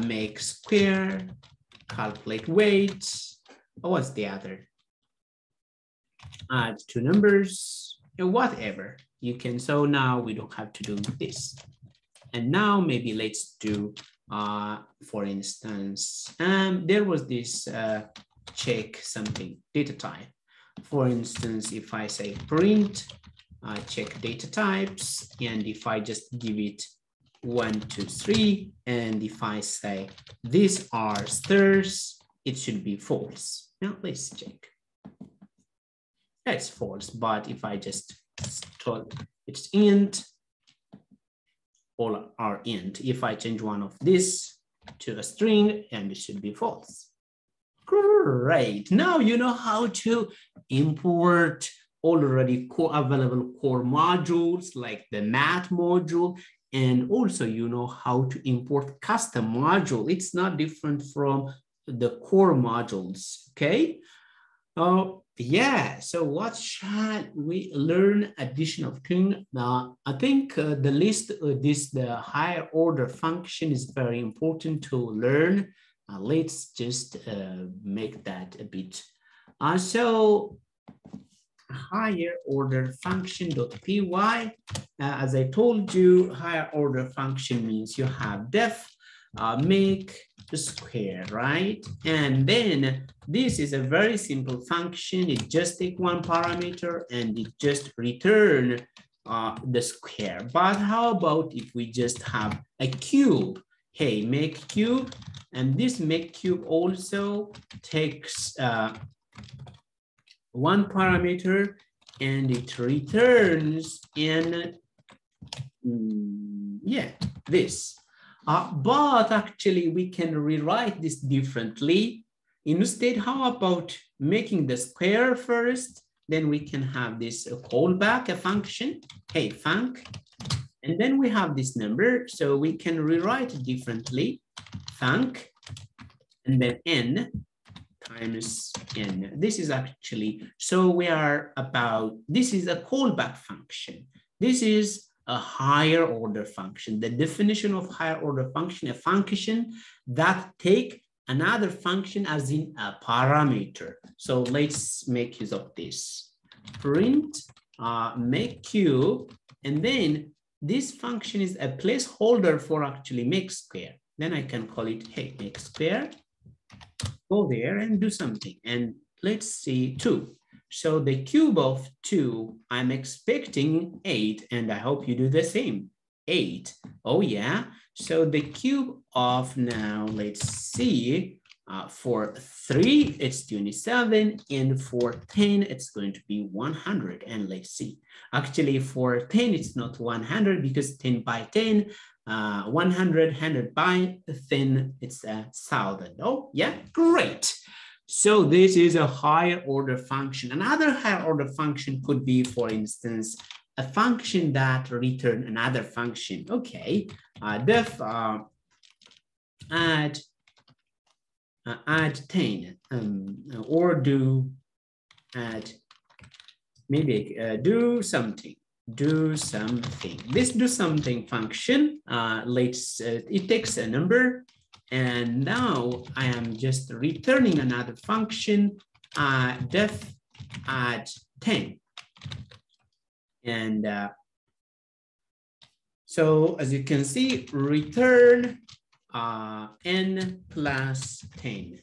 make square, calculate weight. Oh, what's the other? Add two numbers, whatever you can. So now we don't have to do this. And now maybe let's do, for instance, there was this check something, data type. For instance, if I say print, check data types, and if I just give it 1, 2, 3, and if I say these are stars, it should be false. Now let's check. That's false, but if I just told it's int, all are int. If I change one of this to a string, and it should be false. Great. Now you know how to import already available core modules like the math module, and also you know how to import custom module. It's not different from the core modules, okay? Yeah, so what shall we learn additional thing? I think the list, the higher order function is very important to learn. Let's just make that a bit. So higher order function.py, as I told you, higher order function means you have def, make the square, right? And then this is a very simple function. It just take one parameter and it just return the square. But how about if we just have a cube? Hey, make cube, and this make cube also takes one parameter and it returns in, yeah, this. But actually we can rewrite this differently. Instead, how about making the square first? Then we can have this callback, a function, hey, func. And then we have this number, so we can rewrite it differently, func, and then n times n. This is actually, so we are about, this is a callback function. This is a higher order function. The definition of higher order function, a function that take another function as in a parameter. So let's make use of this. Print, make cube, and then this function is a placeholder for actually make square. Then I can call it, hey, make square. Go there and do something. And let's see 2. So the cube of 2, I'm expecting 8, and I hope you do the same. 8. Oh yeah. So the cube of now, let's see, for 3, it's 27, and for 10, it's going to be 100. And let's see. Actually, for 10, it's not 100 because 10 by 10, 100 by 10, it's 1,000. Oh, yeah, great. So this is a higher order function. Another higher order function could be, for instance, a function that return another function. Okay, def add 10, or do add, maybe do something. This do something function, it takes a number, and now I am just returning another function, def add 10. And so as you can see, return n plus 10.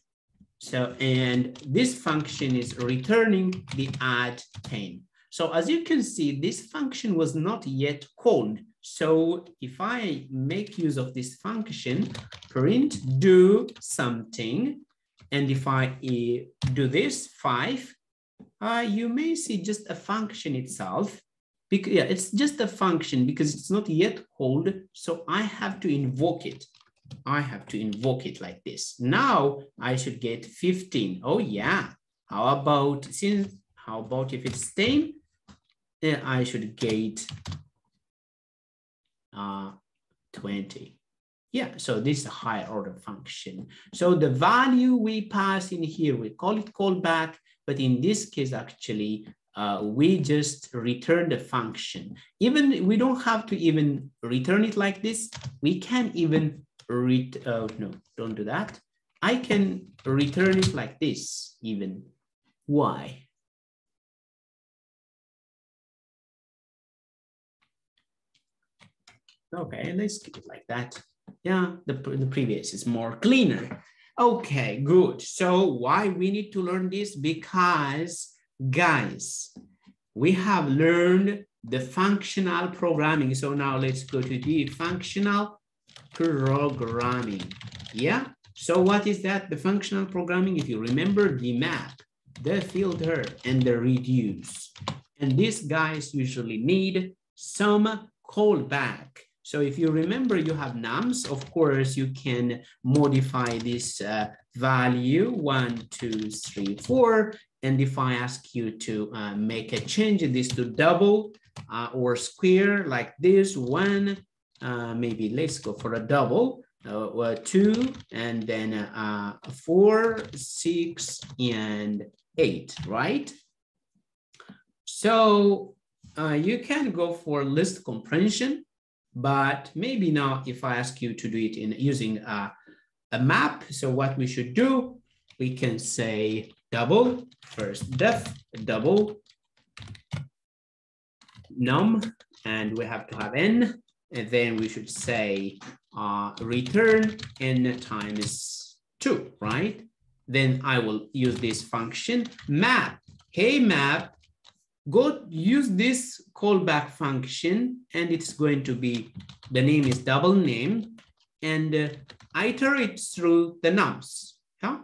So, and this function is returning the add 10. So as you can see, this function was not yet called. So if I make use of this function, print do something, and if I do this 5, you may see just a function itself. Because, yeah, it's just a function because it's not yet called. So I have to invoke it. I have to invoke it like this. Now I should get 15. Oh yeah. How about if it's 10? Then I should get 20. Yeah, so this is a higher order function. So the value we pass in here, we call it callback, but in this case, actually, we just return the function. Even we don't have to even return it like this. We can even no, don't do that. I can return it like this even. Why? Okay, let's keep it like that. Yeah, the previous is more cleaner. Okay, good. So why we need to learn this? Because guys, we have learned the functional programming. So now let's go to the functional programming. Yeah. So what is that? The functional programming, if you remember, the map, the filter, and the reduce. And these guys usually need some callback. So if you remember, you have nums. Of course, you can modify this value 1, 2, 3, 4. And if I ask you to make a change in this to double or square like this, 1, maybe let's go for a double, 2, and then 4, 6, and 8, right? So you can go for list comprehension, but maybe now if I ask you to do it in using a map, so what we should do, we can say double, first def double num, and we have to have n, and then we should say return n times 2, right? Then I will use this function map. Hey map, go use this callback function, and it's going to be, the name is double name, and iterate through the nums. Yeah?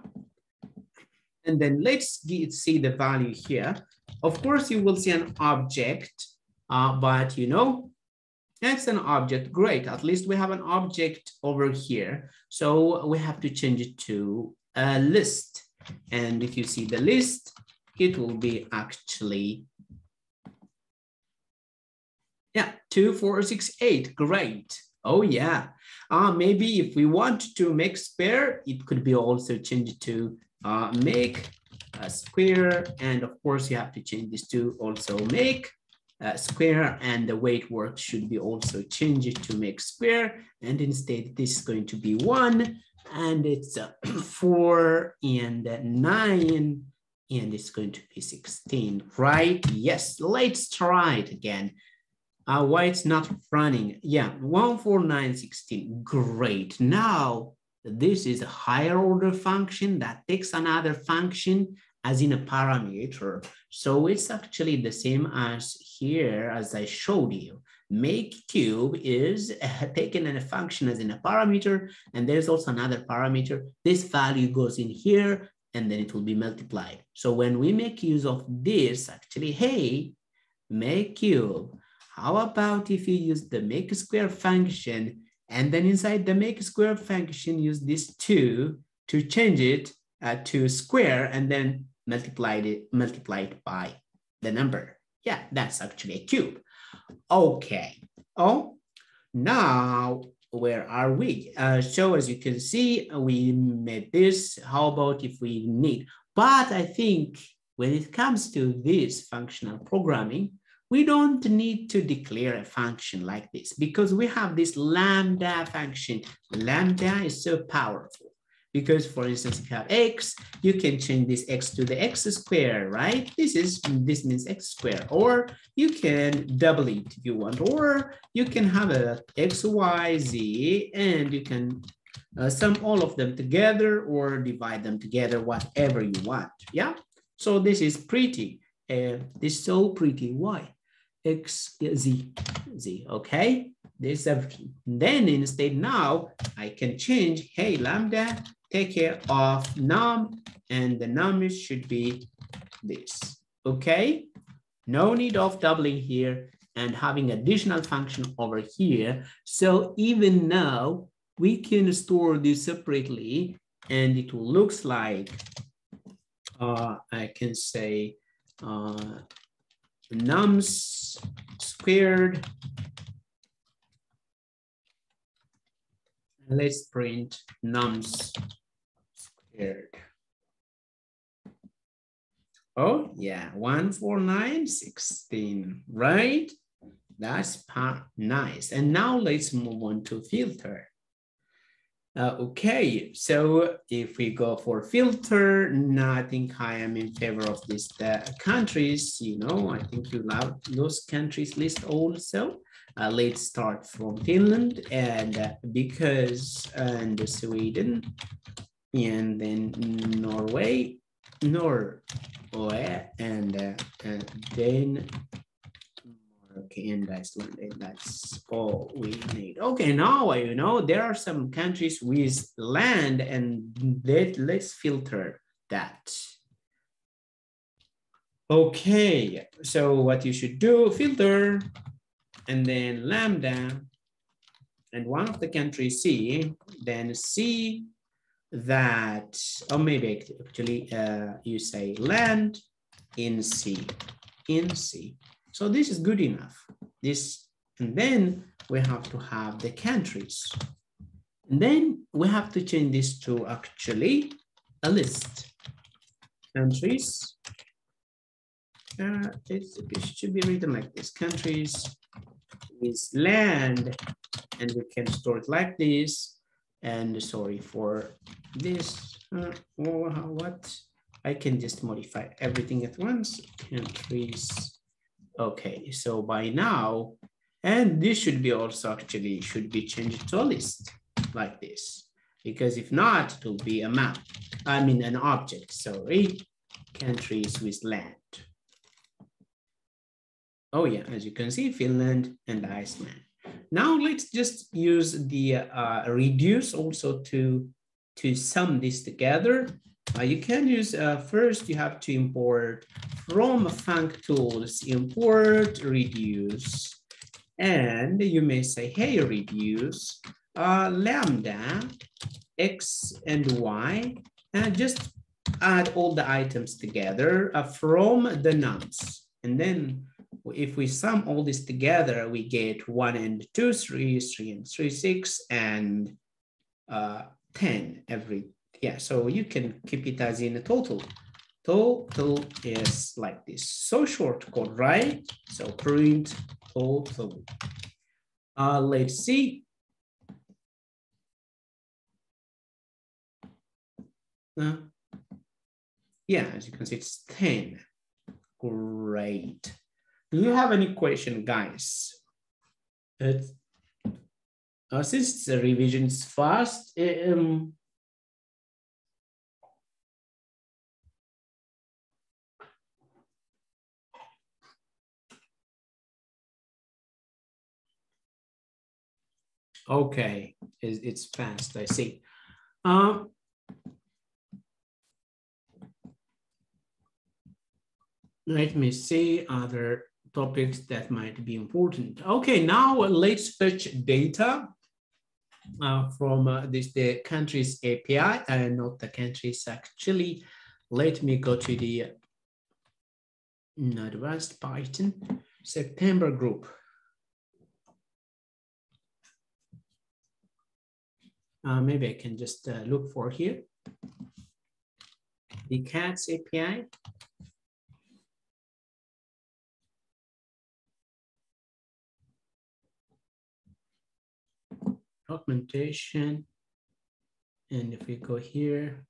And then let's see the value here. Of course, you will see an object, but you know, that's an object. Great. At least we have an object over here. So we have to change it to a list. And if you see the list, it will be actually, yeah, 2, 4, 6, 8. Great. Oh, yeah. Maybe if we want to make square, it could be also changed to make a square. And of course, you have to change this to also make square, and the way it works should be also change it to make square, and instead this is going to be 1, and it's 4 and 9, and it's going to be 16, right? Yes, let's try it again. Why it's not running? Yeah, 1, 4, 9, 16. Great. Now this is a higher order function that takes another function as in a parameter. So it's actually the same as here as I showed you. Make cube is taken in a function as in a parameter, and there's also another parameter. This value goes in here, and then it will be multiplied. So when we make use of this, actually, hey, make cube, how about if you use the make square function, and then inside the make square function, use this 2 to change it to square, and then multiply it by the number. Yeah, that's actually a cube. Okay. Oh, now where are we? So as you can see, we made this. How about if we need? But I think when it comes to this functional programming, we don't need to declare a function like this because we have this lambda function. Lambda is so powerful. Because, for instance, if you have x, you can change this x to the x squared, right? This means x squared. Or you can double it if you want. Or you can have a x, y, z, and you can sum all of them together or divide them together, whatever you want. Yeah. So this is pretty. This is so pretty. Why? X, z, z. Okay. This is everything. Then instead now I can change. Hey, lambda, take care of num, and the num should be this. Okay. No need of doubling here and having additional function over here. So even now we can store this separately, and it will looks like I can say nums squared. Let's print nums squared. Oh yeah, 1, 4, 9, 16, right? That's nice. And now let's move on to filter. Okay, so if we go for filter, no, I think I am in favor of this countries. You know, I think you love those countries list also. Let's start from Finland, and and Sweden, and then Norway, and then okay, and Iceland, and that's all we need. Okay, now you know there are some countries with land, and let's filter that. Okay, so what you should do, filter, and then lambda, and one of the countries C, then see that, or maybe actually you say land in C, So this is good enough. This, and then we have to have the countries. And then we have to change this to actually a list. Countries. It should be written like this. Countries is land, and we can store it like this. And sorry for this. What? I can just modify everything at once. Countries. Okay, so by now, and this should be also actually should be changed to a list like this, because if not, it will be a map. I mean, an object. Sorry, countries with land. Oh yeah, as you can see, Finland and Iceland. Now let's just use the reduce also to sum this together. You can use, first you have to import from func tools, import reduce. And you may say, hey, reduce lambda x and y, and just add all the items together from the nums. And then if we sum all this together, we get 1 and 2, 3, 3 and 3, 6, and 10 every, yeah, so you can keep it as in a total. Total is like this. So short code, right? So print total. Let's see. Yeah, as you can see, it's 10. Great. Do you have any question, guys? Since the revision is fast, okay, it's fast, I see. Let me see other topics that might be important. Okay, now let's fetch data from the countries API, and not the countries actually. Let me go to the advanced Python September group. Maybe I can just look for here. The cats API. Documentation. And if we go here,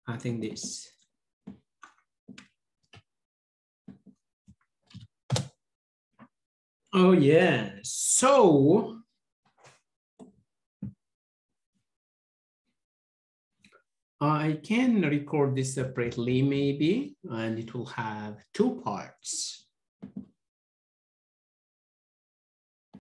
I think this. Oh yeah, so I can record this separately maybe, and it will have 2 parts.